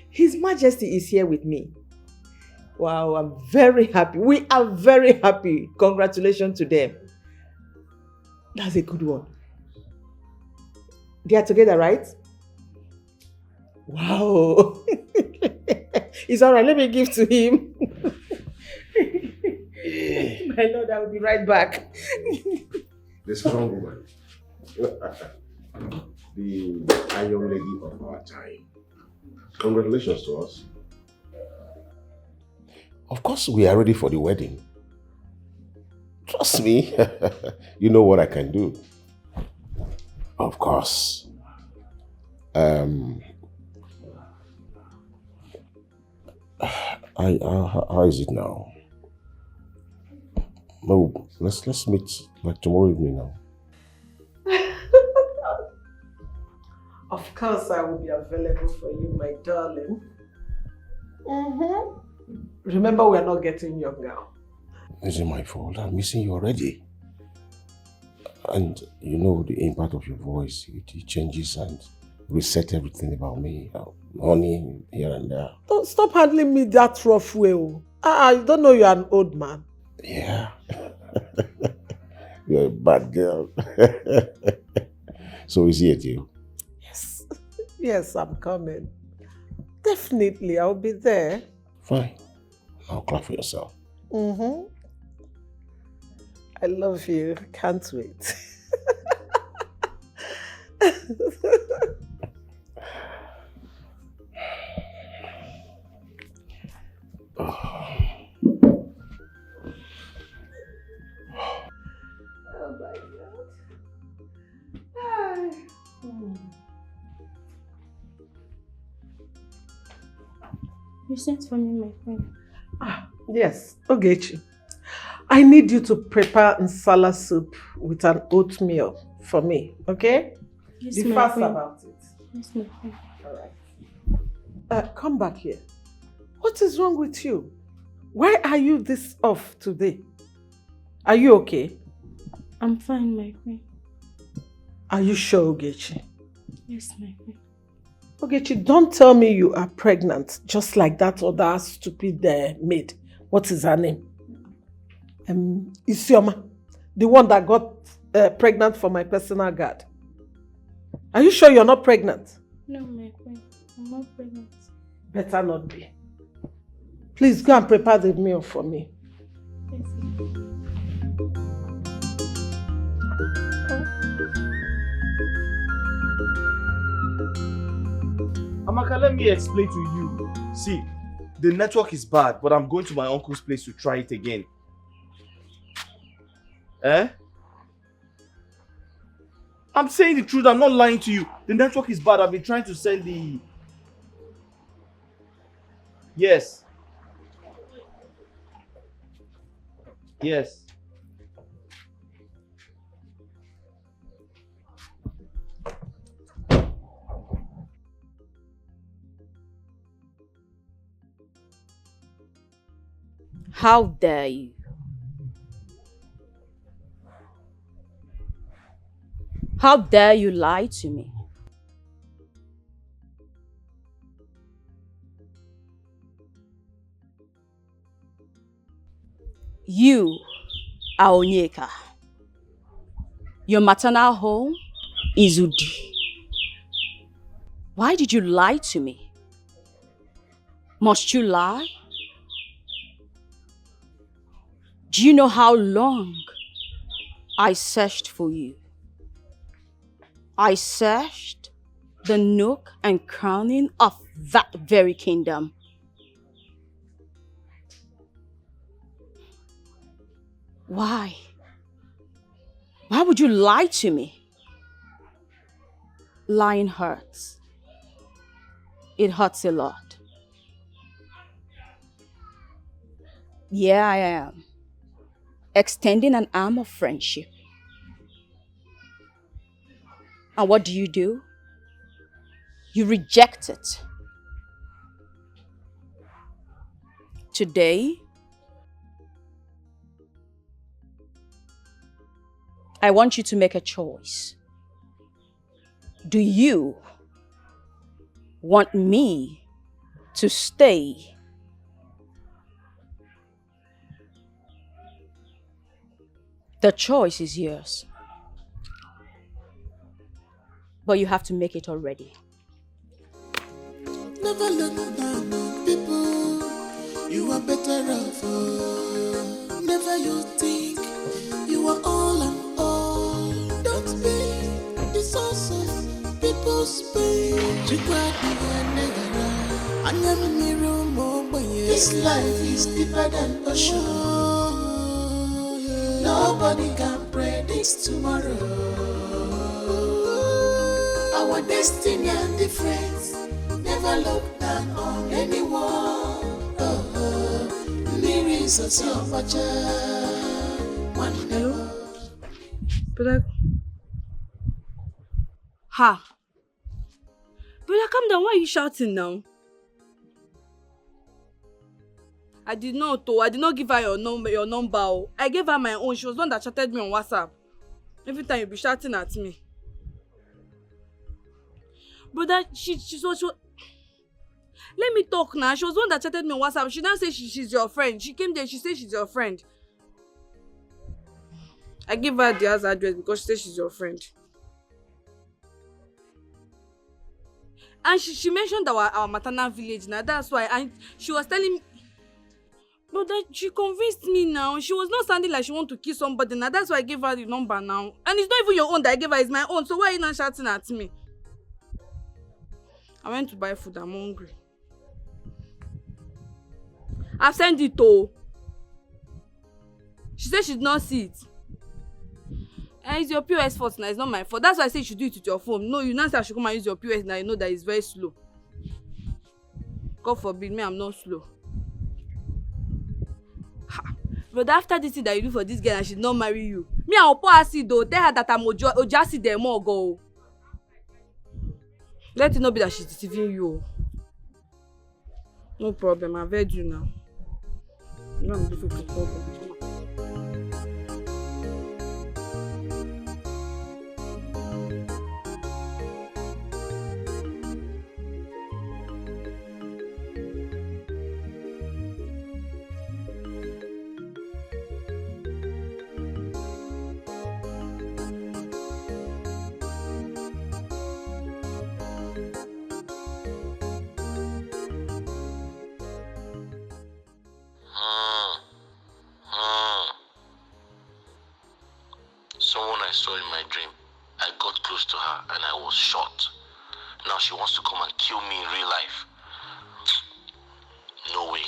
His Majesty is here with me. Wow, I'm very happy. We are very happy. Congratulations to them. That's a good one. They are together, right? Wow. It's all right. Let me give to him. My Lord, I will be right back. The strong woman. The iron lady of our time. Congratulations to us. Of course, we are ready for the wedding. Trust me. You know what I can do. Of course. How is it now? No, let's meet like tomorrow evening now. Of course, I will be available for you, my darling. Remember, we are not getting younger. Is it my fault? I'm missing you already. And you know the impact of your voice, it changes and reset everything about me. Honey, here and there. Don't stop handling me that rough way. I don't know you're an old man. Yeah. You're a bad girl. So is he a deal? Yes, I'm coming. Definitely, I'll be there. Fine. Now clap for yourself. I love you. Can't wait. Oh my God. You sent for me, my friend. Yes, Ogechi. I need you to prepare nsala soup with an oatmeal for me, okay? Yes, Be my fast friend. about it. Yes, my friend. Alright. Come back here. What is wrong with you? Why are you this off today? Are you okay? I'm fine, my friend. Are you sure, Ogechi? Yes, my friend. Ogechi, don't tell me you are pregnant, just like that other stupid maid. What is her name? Isioma. The one that got pregnant for my personal guard. Are you sure you're not pregnant? No, my queen. I'm not pregnant. Better not be. Please go and prepare the meal for me. Yes. Amaka, let me explain to you. See, the network is bad, but I'm going to my uncle's place to try it again. Eh? I'm saying the truth, I'm not lying to you. The network is bad. I've been trying to send the... Yes. Yes. How dare you? How dare you lie to me? You are Onyeka. Your maternal home is Udi. Why did you lie to me? Must you lie? Do you know how long I searched for you? I searched the nook and cranny of that very kingdom. Why? Why would you lie to me? Lying hurts. It hurts a lot. Yeah, I am. Extending an arm of friendship. And what do? You reject it. Today, I want you to make a choice. Do you want me to stay? The choice is yours. But you have to make it already. Never look down on people. You are better off. Never you think you are all and all. Don't be the source of people's pain. This life is deeper than ocean. Nobody can predict tomorrow. Our destiny and difference. Never look down on anyone. Hello? Brother. Ha! Brother, calm down. Why are you shouting now? I did not give her your number. I gave her my own. She was the one that chatted me on WhatsApp. Every time you be shouting at me. Brother, she let me talk now. She was the one that chatted me on WhatsApp. She now say she's your friend. She came there, she said she's your friend. I gave her the house address because she said she's your friend. And she mentioned our maternal village now. That's why. And she was telling me, but that she convinced me now. She was not sounding like she want to kiss somebody now. That's why I gave her the number now. And it's not even your own that I gave her, it's my own. So why are you not shouting at me? I went to buy food. I'm hungry. I've sent it to. She said she did not see it. And it's your POS fault now. It's not my fault. That's why I said you should do it with your phone. No, you now say I should come and use your POS now. You know that it's very slow. God forbid me, I'm not slow. Ha. But after this thing that you do for this girl and she did not marry you, me I'll pour acid though. Tell her that I'm Ojasi there more go. Let it not be that she's deceiving you. No problem, I've heard you now. No, I'm difficult problem. saw in my dream. I got close to her and I was shot. Now she wants to come and kill me in real life. No way.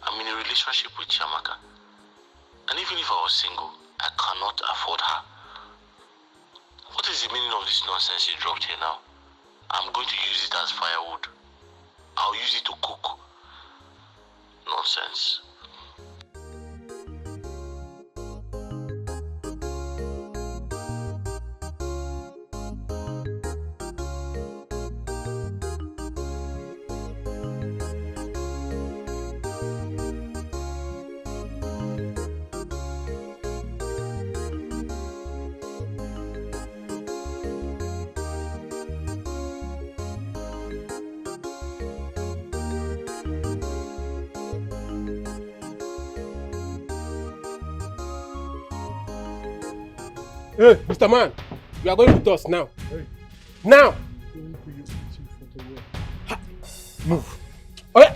I'm in a relationship with Chiamaka. And even if I was single, I cannot afford her. What is the meaning of this nonsense she dropped here now? I'm going to use it as firewood. I'll use it to cook. Nonsense. Hey, Mr. Man, you are going with us now. Hey. Now! Move. Okay.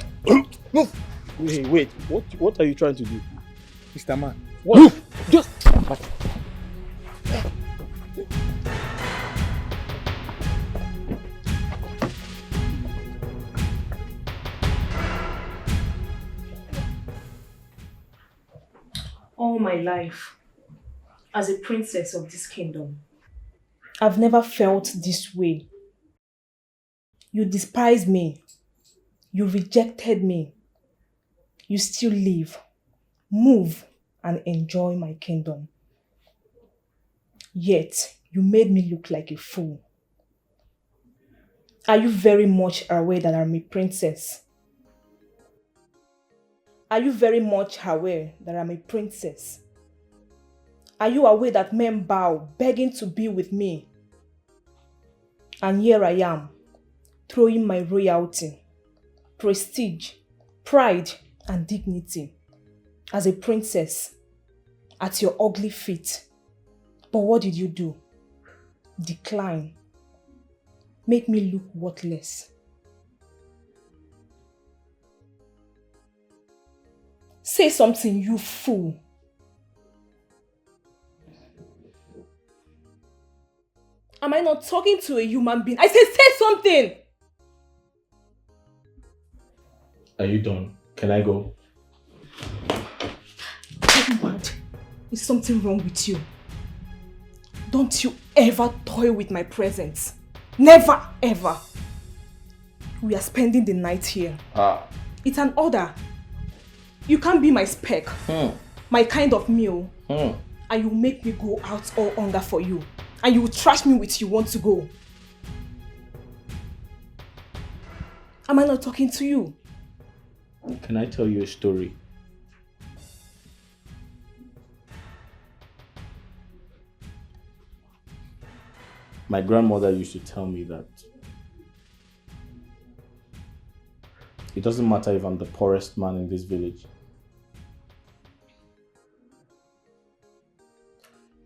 Move. Wait. What are you trying to do? Mr. Man. What? Move. Just. All my life, as a princess of this kingdom, I've never felt this way. You despised me. You rejected me. You still live, move, and enjoy my kingdom. Yet, you made me look like a fool. Are you very much aware that I'm a princess? Are you very much aware that I'm a princess? Are you aware that men bow, begging to be with me? And here I am, throwing my royalty, prestige, pride, and dignity as a princess at your ugly feet. But what did you do? Decline. Make me look worthless. Say something, you fool. Am I not talking to a human being? I said say something! Are you done? Can I go? Are you mad? Is something wrong with you? Don't you ever toy with my presence. Never, ever. We are spending the night here. It's an order. You can't be my spec, my kind of meal, and you make me go out all hunger for you. And you will trash me with you want to go. Am I not talking to you? Can I tell you a story? My grandmother used to tell me that it doesn't matter if I'm the poorest man in this village.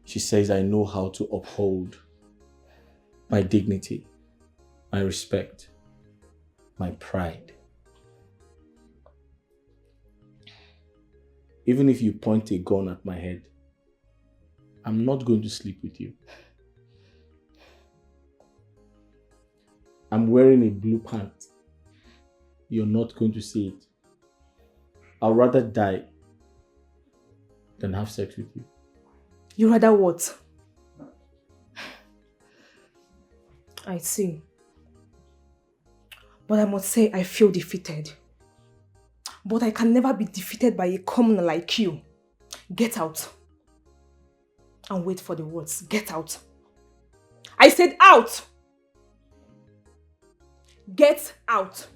She says I know how to uphold my dignity, my respect, my pride. Even if you point a gun at my head, I'm not going to sleep with you. I'm wearing a blue pant. You're not going to see it. I'll rather die than have sex with you. You rather what? I see. But I must say I feel defeated. But I can never be defeated by a commoner like you. Get out. And wait for the words. Get out. I said out! Get out.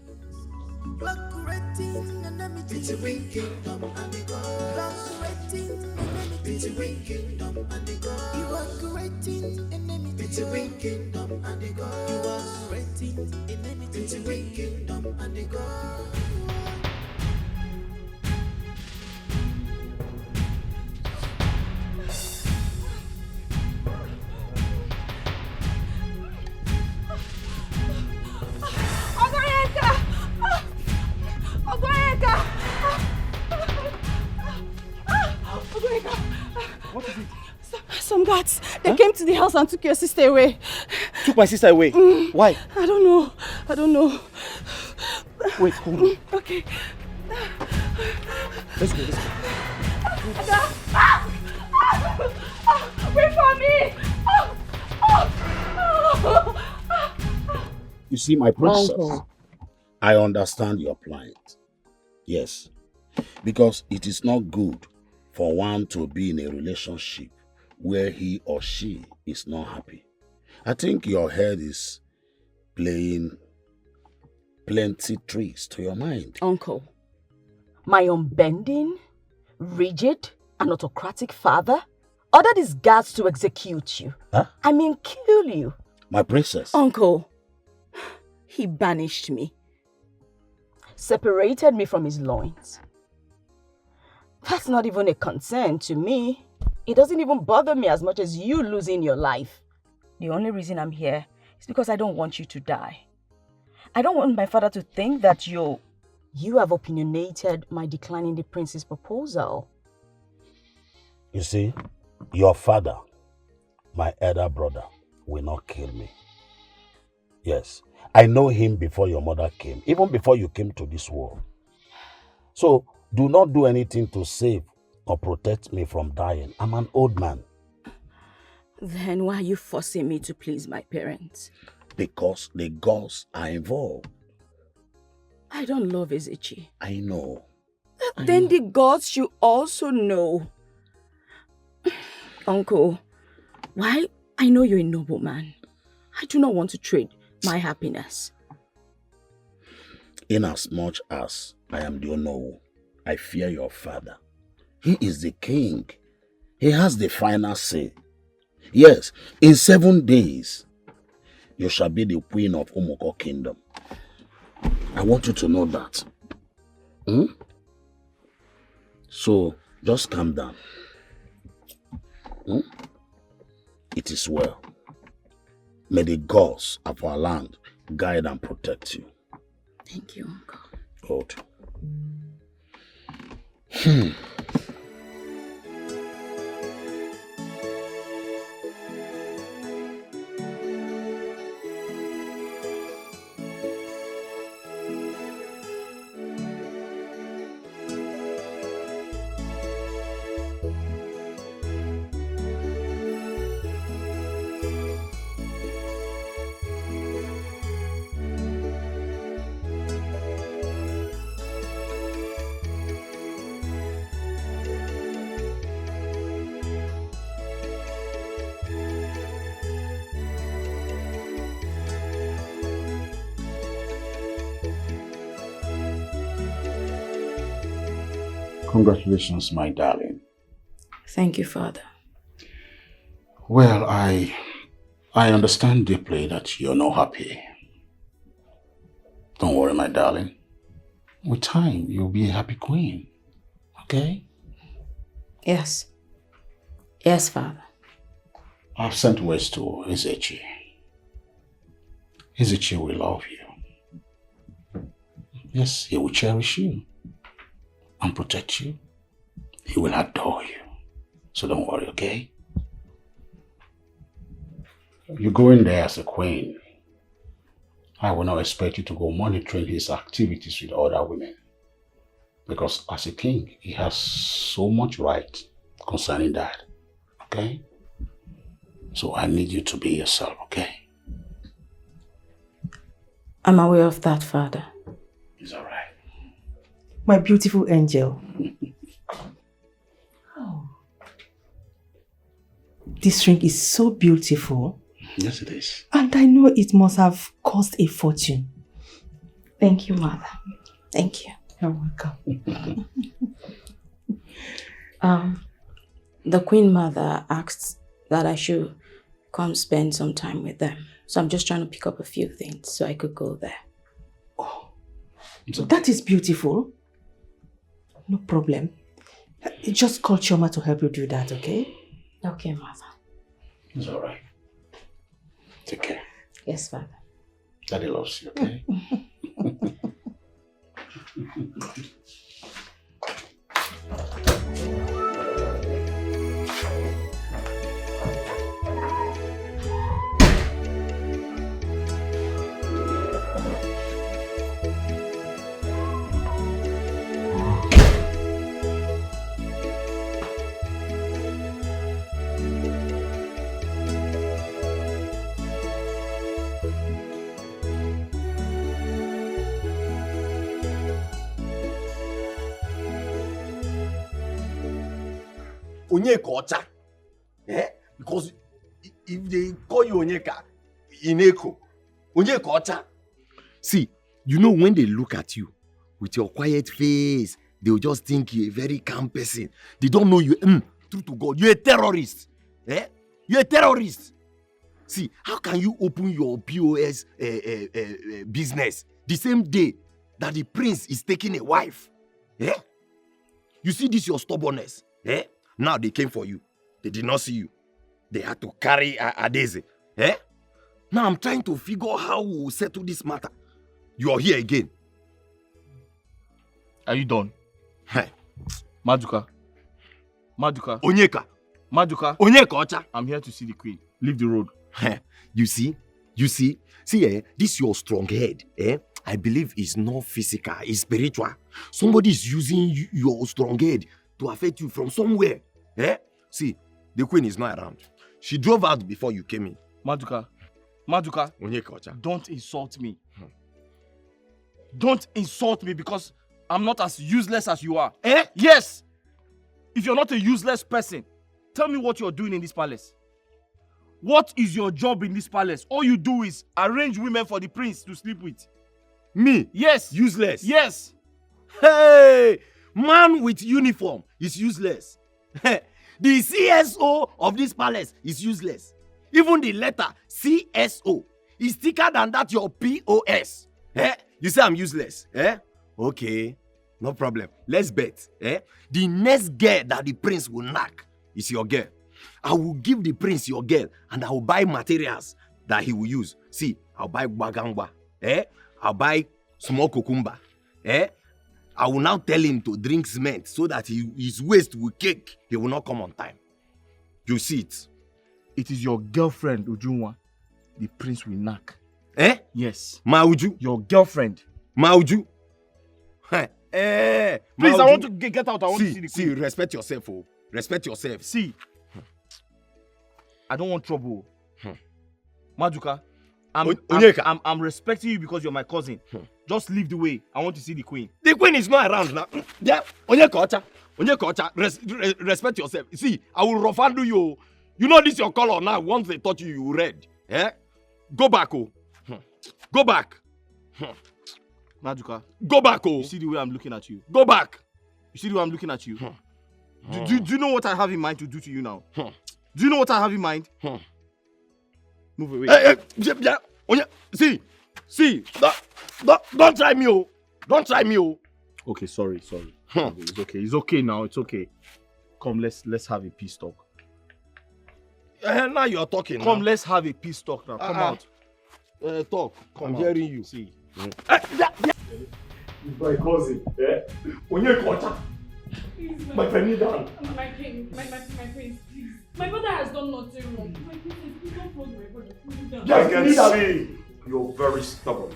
Some guards, They came to the house and took your sister away. Took my sister away? Why? I don't know. I don't know. Wait, hold on. Okay. Let's go, let's go. Wait for me! You see, my princess, Uncle. I understand your plight. Yes, because it is not good for one to be in a relationship where he or she is not happy. I think your head is playing plenty tricks to your mind. Uncle, my unbending, rigid, and autocratic father ordered his guards to execute you. Huh? I mean, kill you. My princess. Uncle, he banished me, separated me from his loins. That's not even a concern to me. It doesn't even bother me as much as you losing your life. The only reason I'm here is because I don't want you to die. I don't want my father to think that you have opinionated my decline in the prince's proposal. You see, your father, my elder brother, will not kill me. Yes, I know him before your mother came, even before you came to this world. So, do not do anything to save or protect me from dying. I'm an old man. Then why are you forcing me to please my parents? Because the gods are involved. I don't love Ezechi. I know. Then the gods should also know. Uncle, while I know you're a noble man, I do not want to trade my happiness. Inasmuch as I am the Onowu, I fear your father. He is the king. He has the final say. Yes, in 7 days, you shall be the queen of Umoko Kingdom. I want you to know that. So, just calm down. It is well. May the gods of our land guide and protect you. Thank you, Uncle. Good. Congratulations, my darling. Thank you, Father. Well, I understand deeply that you're not happy. Don't worry, my darling. With time, you'll be a happy queen. Okay? Yes. Yes, Father. I've sent words to Ezechi. Ezechi will love you. Yes, he will cherish you and protect you. He will adore you. So don't worry, okay? You go in there as a queen. I will not expect you to go monitoring his activities with other women. Because as a king, he has so much right concerning that. Okay? So I need you to be yourself, okay? I'm aware of that, Father. It's all right. My beautiful angel. Oh. This ring is so beautiful. Yes, it is. And I know it must have cost a fortune. Thank you, Mother. Thank you. You're welcome. The Queen Mother asked that I should come spend some time with them. So I'm just trying to pick up a few things so I could go there. Oh, that is beautiful. No problem. Just call Chioma to help you do that, okay? Okay, Mother. It's all right. Take care. Yes, Father. Daddy loves you, okay? Onyeka Ocha. Eh? Because if they call you Onyeka in echo, Onyeka Ocha. See, you know when they look at you with your quiet face, they'll just think you're a very calm person. They don't know you. True to God, you're a terrorist. Eh? You're a terrorist. See, how can you open your POS business the same day that the prince is taking a wife? Eh? You see this your stubbornness. Eh? Now they came for you. They did not see you. They had to carry Adeze. Eh? Now I'm trying to figure out how we'll settle this matter. You are here again. Are you done? Hey. Maduka. Maduka. Onyeka. Maduka. Onyeka Ocha. I'm here to see the queen. Leave the road. You see? See, this your strong head, I believe it's not physical, it's spiritual. Somebody is using your strong head to affect you from somewhere. See, the queen is not around. She drove out before you came in. Maduka. Onyeka Ocha. Don't insult me. Don't insult me because I'm not as useless as you are. Yes! If you're not a useless person, tell me what you're doing in this palace. What is your job in this palace? All you do is arrange women for the prince to sleep with. Me? Yes. Useless? Yes. Hey! Man with uniform is useless. The CSO of this palace is useless. Even the letter CSO is thicker than that your POS. You say I'm useless? Okay, no problem. Let's bet. The next girl that the prince will knock is your girl. I will give the prince your girl and I will buy materials that he will use. See, I'll buy bagangba. I'll buy small cucumber. I will now tell him to drink cement so that his waist will cake. He will not come on time. You see it. It is your girlfriend, Ujunwa. The prince will knock. Yes. Mauju. Your girlfriend. Mauju. Please, Mauju. I want to get out. I want to see the queen. See, respect yourself, oh. Respect yourself. See, I don't want trouble. Maduka, I'm respecting you because you're my cousin. Just leave the way. I want to see the queen. The queen is not around now. Yeah, Onyeka Ocha, respect yourself. See, I will rough handle you. You know this your color now. Once they touch you, you red. Go back, oh. Go back. Maduka, go back, oh. You see the way I'm looking at you? Go back. You see the way I'm looking at you? Do you know what I have in mind to do to you now? Do you know what I have in mind? Move away. See, don't try me, oh. Don't try me, oh. Okay, sorry. It's okay. It's okay now. It's okay. Come, let's have a peace talk. Now you're talking. Come, let's have a peace talk now. Come out. Talk. Come I'm hearing you. See. My cousin. Onyeka Ocha. My friend, down. My king, my prince, please. My brother has done nothing wrong. My prince, please don't flog my brother. I can see you're very stubborn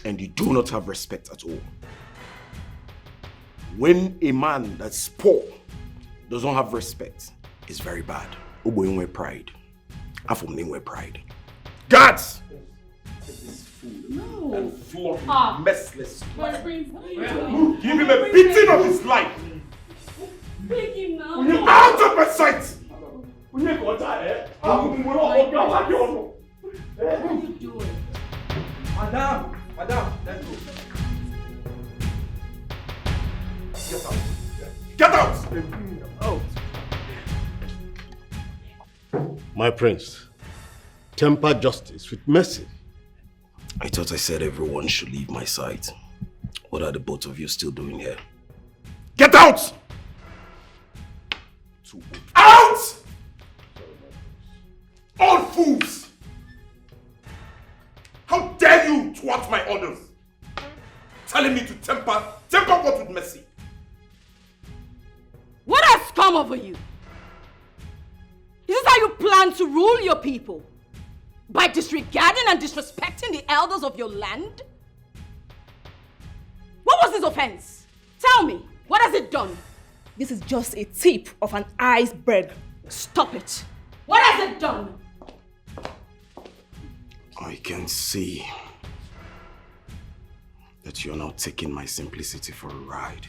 and you do not have respect at all. When a man that's poor does not have respect, it's very bad. Oboyinwe pride. Afomningwe pride. Guards! No. And flog him merciless. My prince, please. Give him a beating of his life. Take him now. Out of my sight! What are you doing? Madam, let's go. Get out! Out. My prince, temper justice with mercy. I thought I said everyone should leave my side. What are the both of you still doing here? Get out! Out! All fools! How dare you thwart my orders? Telling me to temper what with mercy? What has come over you? Is this how you plan to rule your people? By disregarding and disrespecting the elders of your land? What was this offense? Tell me, what has it done? This is just a tip of an iceberg. Stop it. What has it done? I can see that you're now taking my simplicity for a ride.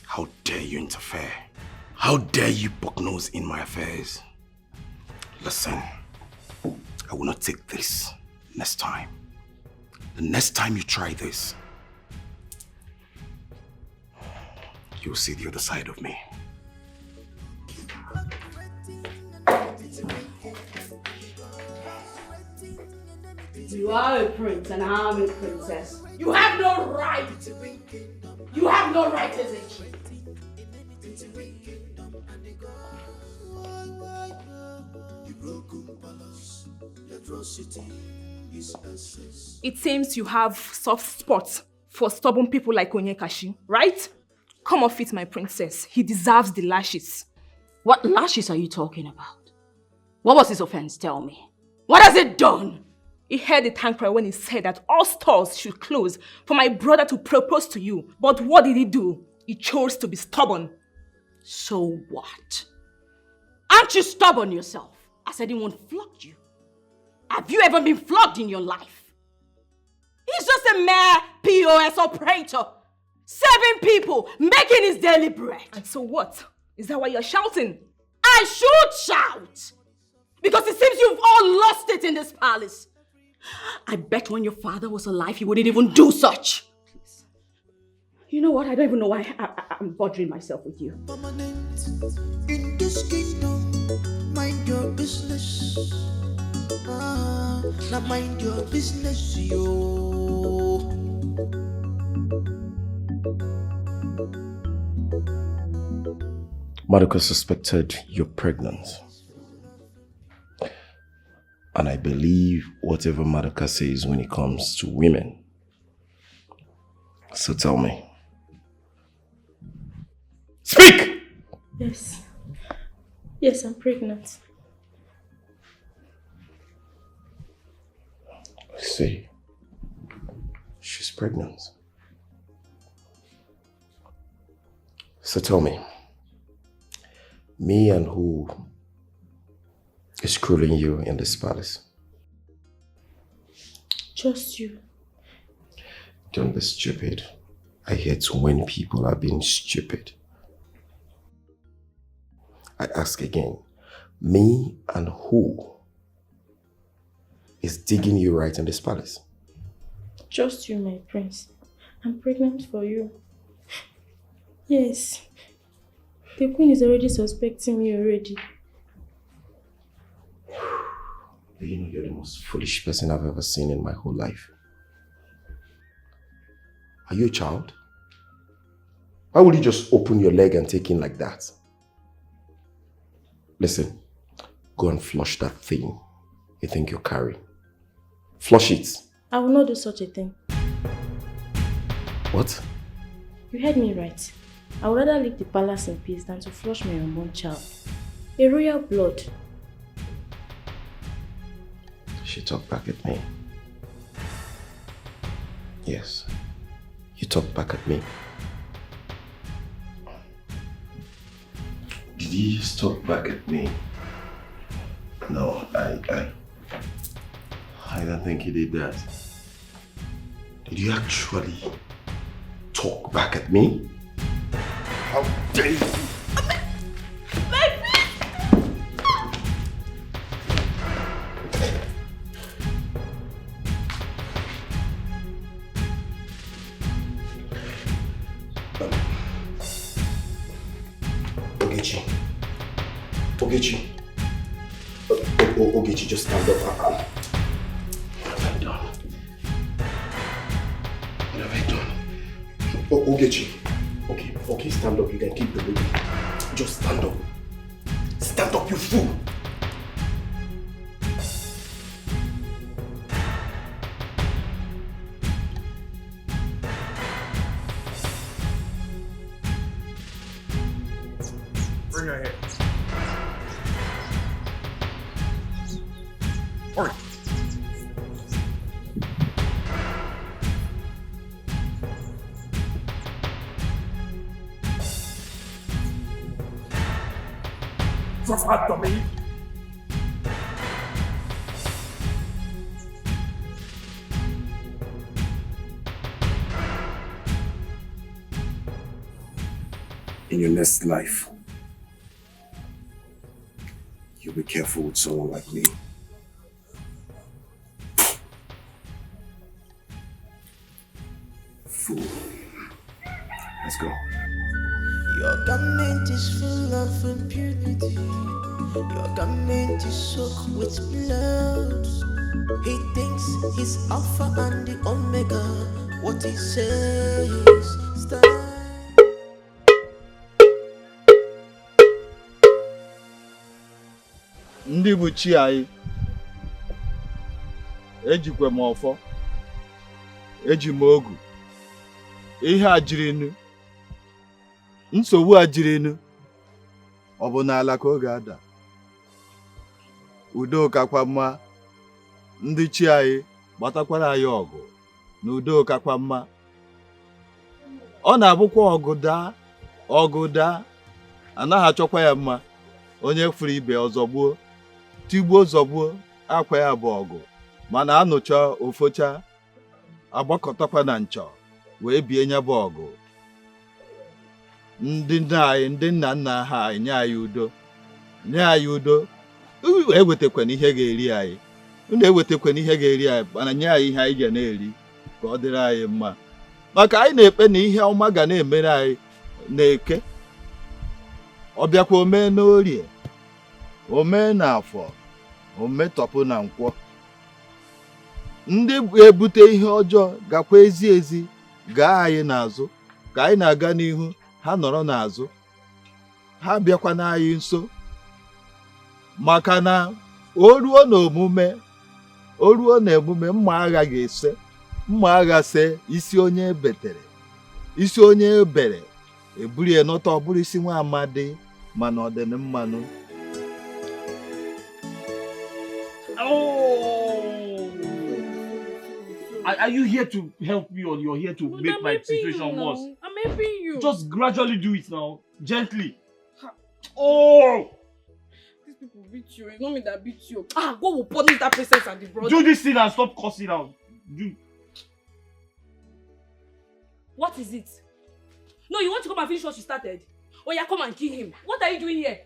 How dare you interfere? How dare you poke nose in my affairs? Listen, I will not take this next time. The next time you try this, you'll see the other side of me. You are a prince and I'm a princess. You have no right. You have no right as a king. It seems you have soft spots for stubborn people like Onyekashi, right? Come off it, my princess. He deserves the lashes. What lashes are you talking about? What was his offense? Tell me. What has it done? He heard the tank cry when he said that all stores should close for my brother to propose to you. But what did he do? He chose to be stubborn. So what? Aren't you stubborn yourself? I said he won't flog you. Have you ever been flogged in your life? He's just a mere POS operator. Serving people, making his daily bread. And so what? Is that why you're shouting? I should shout! Because it seems you've all lost it in this palace. I bet when your father was alive, he wouldn't even do such. Please. You know what? I don't even know why I'm bothering myself with you. In this kingdom, mind your business. Now mind your business, yo. Madoka suspected you're pregnant. And I believe whatever Madoka says when it comes to women. So tell me. Speak! Yes. Yes, I'm pregnant. I see. She's pregnant. So tell me. Me and who is crueling you in this palace? Just you. Don't be stupid. I hate when people are being stupid. I ask again, me and who is digging you right in this palace? Just you, my prince. I'm pregnant for you. Yes. The queen is already suspecting me already. You know, you're the most foolish person I've ever seen in my whole life. Are you a child? Why would you just open your leg and take in like that? Listen, go and flush that thing you think you carry. Flush it. I will not do such a thing. What? You heard me right. I would rather leave the palace in peace than to flush my unborn child. A royal blood. She talked back at me. Yes. You talked back at me. Did you just talk back at me? No, I don't think you did that. Did you actually talk back at me? How dare you! Ogechi, just stand up. What have I done? What have I done? Ogechi. Okay, stand up. You can keep the baby. Just stand up. Stand up, you fool! Bring her here. Hurry. Just after me. In your next life, be careful with someone like me. Fool. Let's go. Your garment is full of impurity. Your garment is soaked with blood. He thinks he's Alpha and the Omega. What he says stands. Ndị bụ chi anyị ejikwa m ọfọ eji m ogu ihe a jirinu nsogbu a jirinu ọ bụ n'ala ka ọ ga-ada udo kakwa mma ndị chi anyị gbatakwara anyị ọgụ na udo kakwa mma ọ na-abụkwa ọgụ daa anaghị achọkwa ya mma onye furu ibe ọzọ gbuo tigbuo zọgbuo akwa ya bụ ọgụ mana anụcha ofocha agbakọtakwa na nchọ wee bie nya bụ ọgụ ndị nna nna ha anyị nye anyị udo ewetakwana ihe ga-eri anyị unu ewetakwana ihe ga-eri anyị mana nye anyị ihe anyị ga na-eri ka ọ dịrị anyị mma maka anyị na-ekpe na ihe ọma ga na-emere anyị na-eke ọ bịakwa omee n'orie omee n'afọ ometọpụ na nkwọ ndị ebute ihe ọjọọ gakwa ezi gaa anyị n'azụ ka anyị na-aga n'ihu ha nọrọ n'azụ ha bịakwa n'anyị nso maka na o ruo n'emume mma agha ga-ese mma agha see isi onye ebere eburu ya nọta ọ bụrụ isi nwa amadi mana ọ dị mmanụ. Are you here to help me or you're here to make my situation worse? I'm helping you. Just gradually do it now. Gently. Oh! These people beat you. It's not me that beat you. God will punish that princess and the brother. Do this thing and stop cussing out. Do. What is it? No, you want to come and finish what you started? Oh yeah, come and kill him. What are you doing here?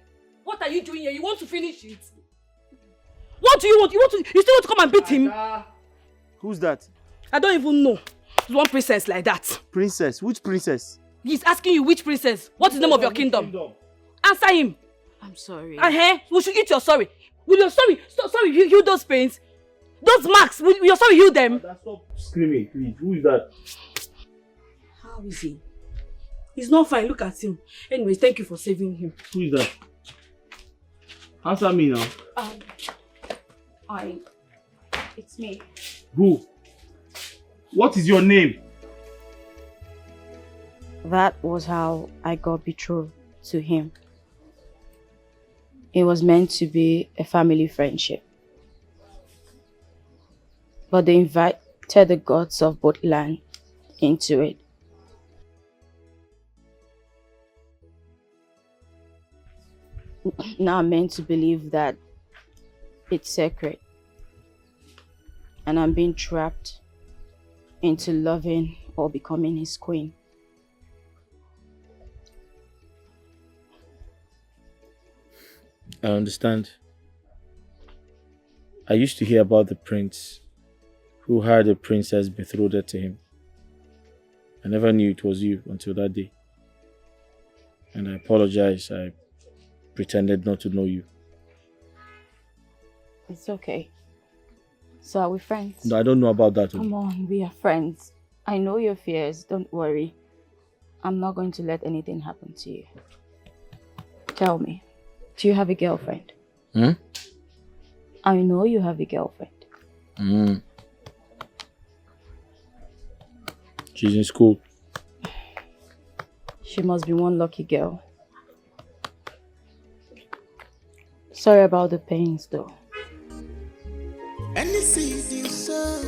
What are you doing here? You want to finish it? What do you want? You still want to come and beat him? Who's that? I don't even know. There's one princess like that. Princess? Which princess? He's asking you which princess. What is the name of your kingdom? Answer him. I'm sorry. We should eat your sorry. Will your sorry heal those pains? Those marks, will your sorry heal them? Stop screaming, please. Who is that? How is he? He's not fine. Look at him. Anyway, thank you for saving him. Who is that? Answer me now. It's me. Who? What is your name? That was how I got betrothed to him. It was meant to be a family friendship. But they invited the gods of both land into it. Now I'm meant to believe that it's sacred. And I'm being trapped into loving or becoming his queen. I understand. I used to hear about the prince who had a princess betrothed to him. I never knew it was you until that day. And I apologize. I pretended not to know you. It's okay. So are we friends? No, I don't know about that. Come on, we are friends. I know your fears, don't worry. I'm not going to let anything happen to you. Tell me, do you have a girlfriend? I know you have a girlfriend. She's in school. She must be one lucky girl. Sorry about the pains though. Any seed you sow,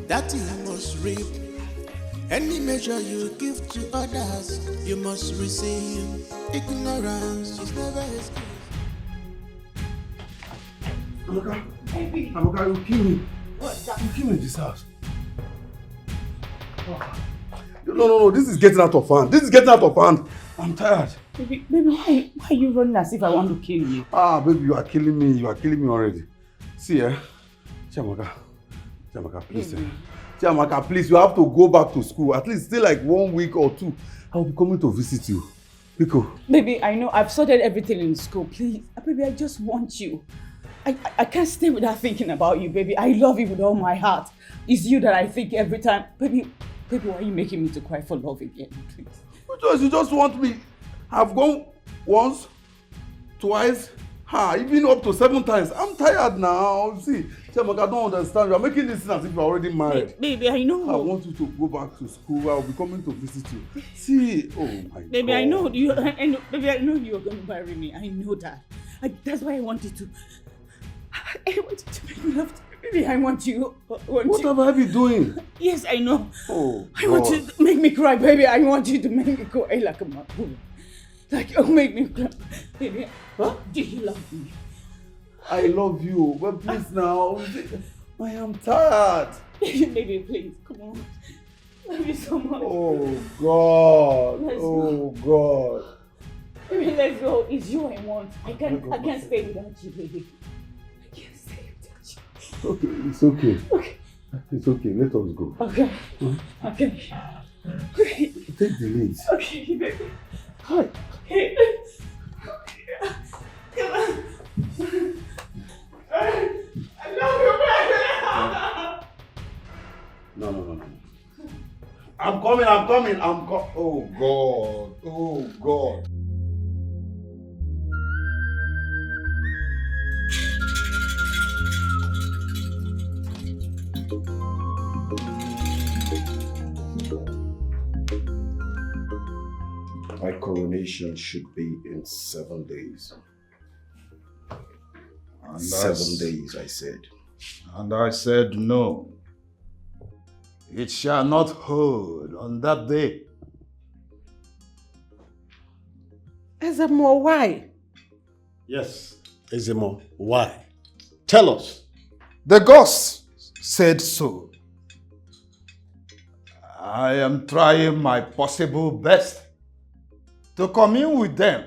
that you must reap. Any measure you give to others, you must receive. Ignorance is never excuse. Amoka, you kill me. You kill me in this house. No, this is getting out of hand. I'm tired. Baby, why are you running as if I want to kill you? Ah, baby, you are killing me. You are killing me already. See, Chiamaka, please. Chiamaka, please, you have to go back to school. At least stay like 1 week or 2. I will be coming to visit you. Pico. Baby, I know I've sorted everything in school. Please, baby, I just want you. I can't stay without thinking about you, baby. I love you with all my heart. It's you that I think every time. Baby, why are you making me to cry for love again, please? Because you just want me. I've gone once, twice, even up to 7 times. I'm tired now. See, Chiamaka, I don't understand. You are making this as if you're already married. Baby, I know. I want you to go back to school. I'll be coming to visit you. See, oh my God. Baby, I know you. Baby, I know you're going to marry me. I know that. That's why I wanted to. I wanted to make love to you. Baby, I want you. What have I been doing? Yes, I know. Oh, I want you to make me cry, baby. I want you to make me cry like a mother. Like, make me cry. Baby, do you love me? I love you, but please now. I am tired. Baby, please, come on. Love you so much. Oh, God. Let's Oh, go. God. Baby, let's go. It's you I want. I can't stay without you, baby. I can't stay without you. Okay, it's okay. Okay. It's okay. Let us go. Okay. Huh? Okay. Take the lead. Okay, baby. Hi. Hey. Come on. I love you, baby. No. I'm coming. Oh, God. Oh, God. My coronation should be in 7 days. And 7 days, I said. And I said no. It shall not hold on that day. Ezemo, why? Yes, Ezemo, why? Tell us. The gods said so. I am trying my possible best to commune with them.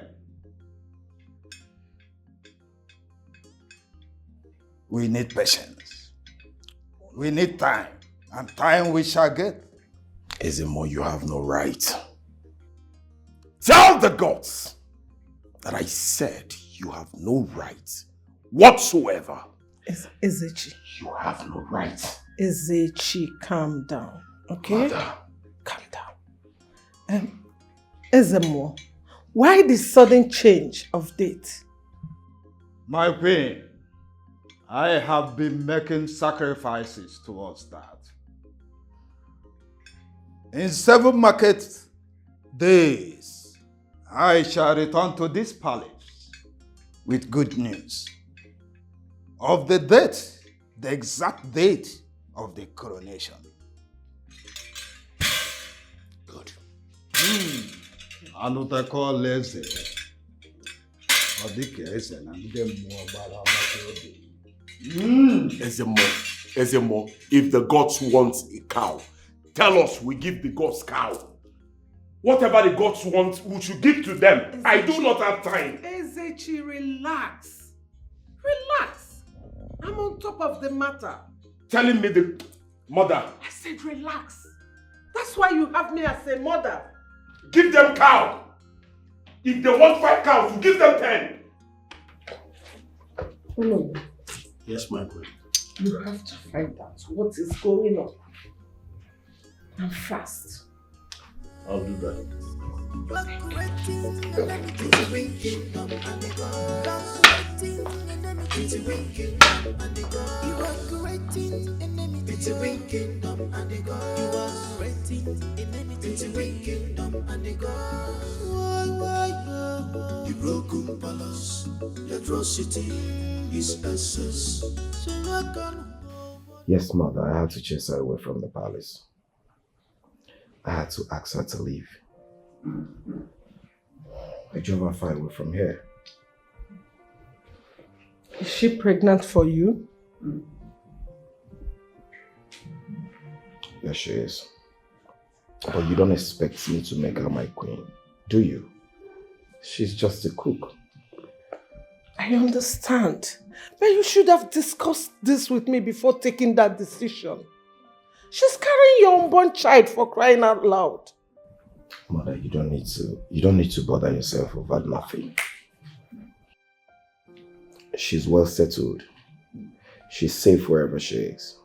We need patience. We need time. And time we shall get. Ezemo, you have no right. Tell the gods that I said you have no right whatsoever. Ezechi. You have no right. Ezechi, calm down, okay? Mother. Calm down. Ezemo, why the sudden change of date? My queen, I have been making sacrifices towards that. In 7 market days, I shall return to this palace with good news of the date, the exact date of the coronation. Good. Anutako Leze. Ezemo, if the gods want a cow, tell us, we give the gods cow. Whatever the gods want, we should give to them. Ezechi, I do not have time. Ezechi, relax. Relax. I'm on top of the matter. Telling me the mother. I said relax. That's why you have me as a mother. Give them cow. If they want 5 cows, you give them 10. No. Yes, my queen. You have to find out what is going on. And fast. I'll do that. The broken palace, the atrocity is excess. Yes, Mother, I had to chase her away from the palace. I had to ask her to leave. I drove her far away from here. Is she pregnant for you? Yes, she is. But you don't expect me to make her my queen, do you? She's just a cook. I understand. But you should have discussed this with me before taking that decision. She's carrying your unborn child, for crying out loud. Mother, you don't need to bother yourself over nothing. She's well settled. She's safe wherever she is.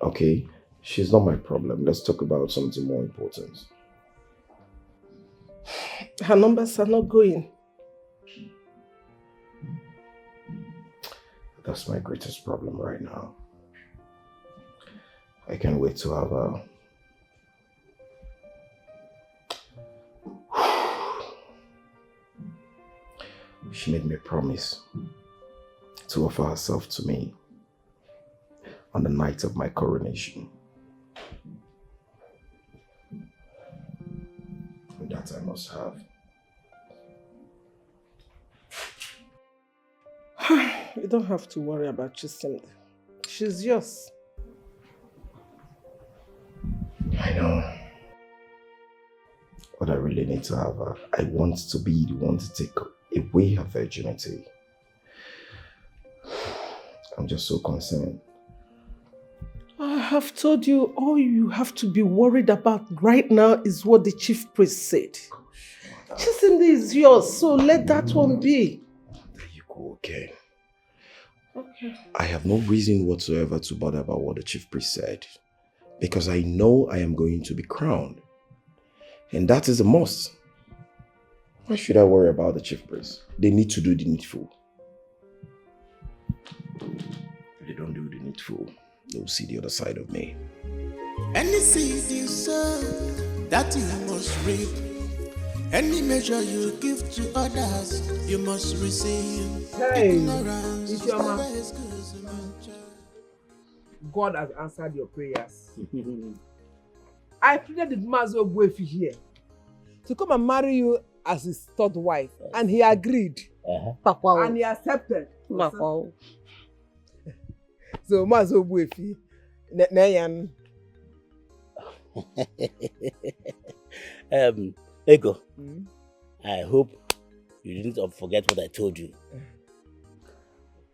Okay? She's not my problem. Let's talk about something more important. Her numbers are not going. That's my greatest problem right now. I can't wait to have her. She made me a promise to offer herself to me on the night of my coronation. And that I must have. You don't have to worry about Chisimdi. She's yours. I know. But I really need to have her. I want to be the one to take away her virginity. I'm just so concerned. I have told you, all you have to be worried about right now is what the chief priest said. Chisimdi is yours, so let that one be. There you go, okay. Okay. I have no reason whatsoever to bother about what the chief priest said. Because I know I am going to be crowned. And that is a must. Why should I worry about the chief priest? They need to do the needful. If they don't do the needful, they will see the other side of me. Any seed you sow, that you must reap. Any measure you give to others, you must receive. Hey, Ignorance it's your man. is good. God has answered your prayers. I pleaded with Mazo Buefi here to come and marry you as his third wife, and he agreed. And he accepted. So Mazo Buefi, Nayan. Ego, I hope you didn't forget what I told you.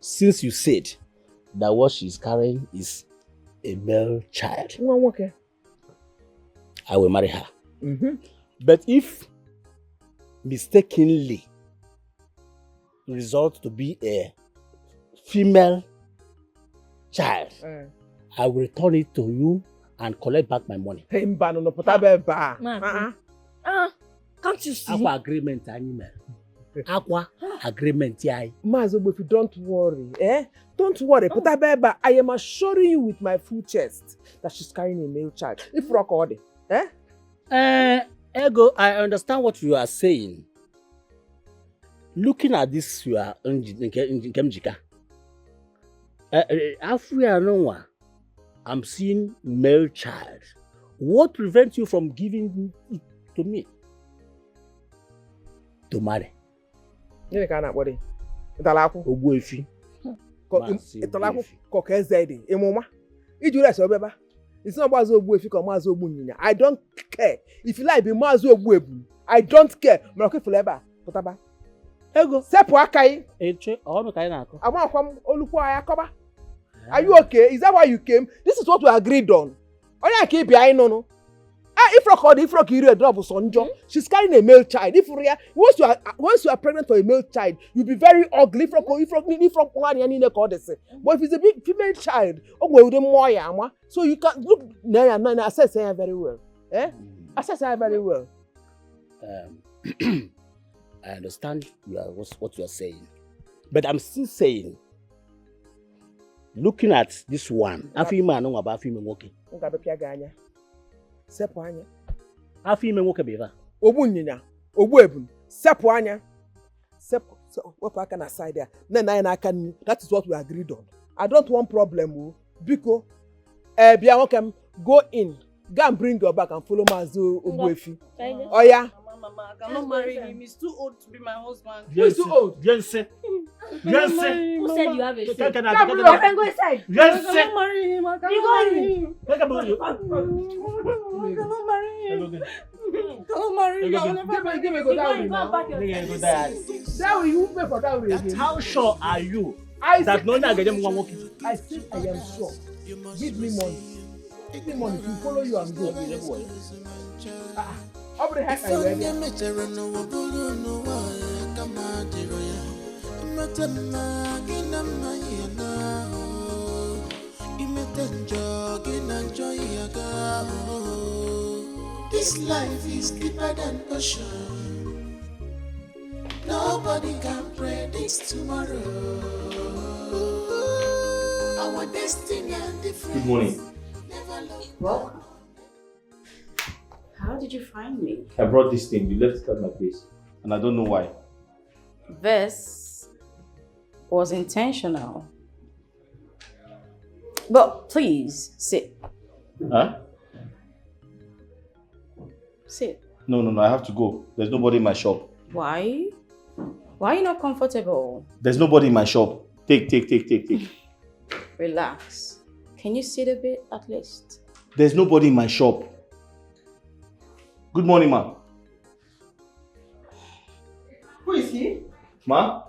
Since you said that what she's carrying is a male child, I will marry her. But if mistakenly result to be a female child, I will return it to you and collect back my money. Can't you see? Aqua agreement, animal. Aqua agreement, Mazobo, don't worry, Don't worry, Putabeba, I am assuring you with my full chest that she's carrying a male child. If rock order, Ego, I understand what you are saying. Looking at this, you are Kemjika. Afrianoa, I'm seeing male child. What prevents you from giving it to me? To marry. You can't worry. Italaku. Obuefi. Italaku kokezedi. Emoma. Ijure so beba. It's not Mazo Obuefi or Mazo Obunyina. I don't care. If you like be Mazo Obuebu, I don't care. Mroke forever. Potaba. Ego. Sepu akai. Eche. Omo kai na ako. I want from Oluko Ayakoba. Are you okay? Is that why you came? This is what we agreed on. Oya keep behind no. If you drop sonjo, she's carrying a male child. Once you are pregnant for a male child, you'll be very ugly. But if it's a big female child, so you can look assess her very well. Assess her very well. I understand what you are saying, but I'm still saying, looking at this one, I feel man about female walking. Sepu anya. Afi ime nwoke beva. Obu nyinya, obu ebun. Sepu anya. Sepu. So what aka na side there. Na aka ni. That is what we agreed on. I don't want problem. Biko. Bia welcome. Go in. Go and bring your back and follow Mazo Obuefi. Oh yeah. Mama, I cannot marry him. He's too old to be my husband. He's too old. Jensen. Who said you have a say? Come, your friend, go inside. Jensen. I cannot marry him. I cannot marry him. I cannot marry him. I cannot marry you. I will never marry you. Give me go dowry now. Dowry, you pay for dowry again. How sure are you I that said, no one can walk it? I said I am sure. Give me money. Give me money to follow you and go. Over the heck I ready. This life is deeper than ocean. Nobody can predict tomorrow. Our destiny and difference. Good morning. Welcome. How did you find me? I brought this thing. You left it at my place. And I don't know why. This was intentional. But please, sit. Huh? Sit. No. I have to go. There's nobody in my shop. Why? Why are you not comfortable? There's nobody in my shop. Take. Relax. Can you sit a bit at least? There's nobody in my shop. Good morning, ma. Who is he? Ma?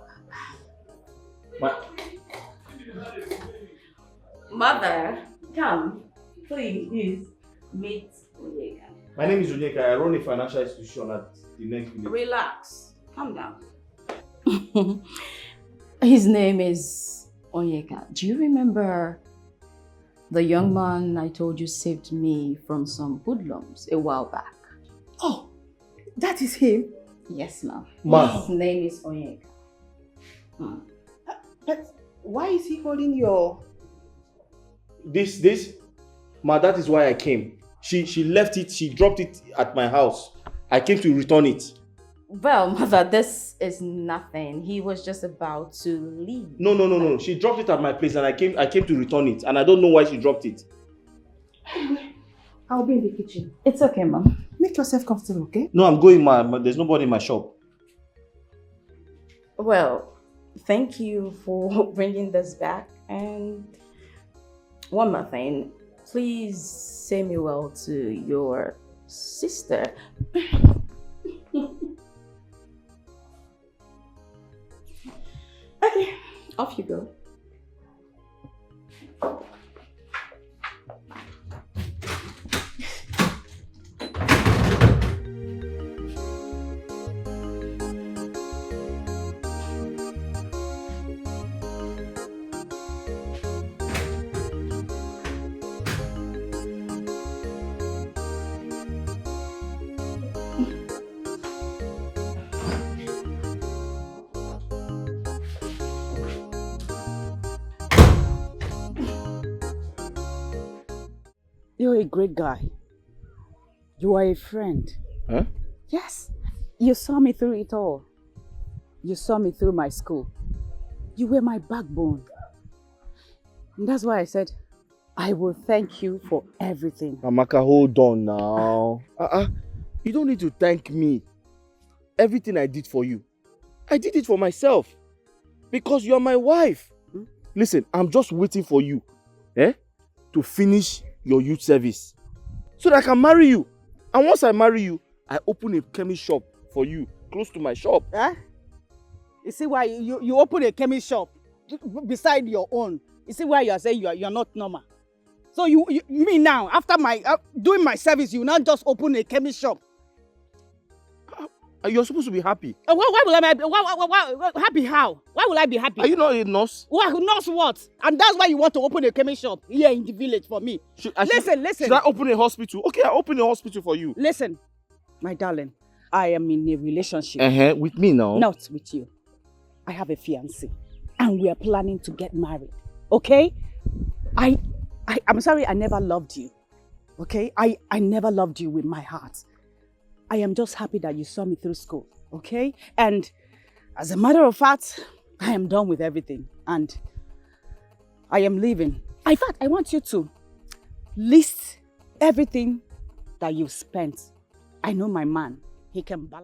Mother, come. Please meet Onyeka. My name is Onyeka. I run a financial institution at the next village. Relax. Calm down. His name is Onyeka. Do you remember the young man I told you saved me from some hoodlums a while back? Oh, that is him? Yes, ma'am. Ma. His name is Onyeka. But why is he holding your... This? Ma, that is why I came. She left it, she dropped it at my house. I came to return it. Well, mother, this is nothing. He was just about to leave. No. She dropped it at my place and I came to return it. And I don't know why she dropped it. I'll be in the kitchen. It's okay, ma'am. Make yourself comfortable, okay? No, I'm going, ma. There's nobody in my shop. Well, thank you for bringing this back. And one more thing. Please say me well to your sister. Okay, off you go. You're a great guy. You are a friend. Huh? Yes. You saw me through it all. You saw me through my school. You were my backbone. And that's why I said, I will thank you for everything. Amaka, hold on now. You don't need to thank me. Everything I did for you, I did it for myself. Because you are my wife. Listen, I'm just waiting for you to finish your youth service so that I can marry you. And once I marry you, I open a chemist shop for you close to my shop. You see why you open a chemist shop beside your own. You see why you are saying you're not normal. So me now, after my doing my service, you now just open a chemist shop. You're supposed to be happy. Why will I be happy? How? Why will I be happy? Are you not a nurse? Nurse what? And that's why you want to open a chemist shop here in the village for me. Listen. Should I open a hospital? Okay, I'll open a hospital for you. Listen, my darling, I am in a relationship. With me now? Not with you. I have a fiancé and we are planning to get married. Okay? I'm sorry I never loved you. Okay? I never loved you with my heart. I am just happy that you saw me through school, okay? And as a matter of fact, I am done with everything and I am leaving. In fact, I want you to list everything that you've spent. I know my man, he can balance.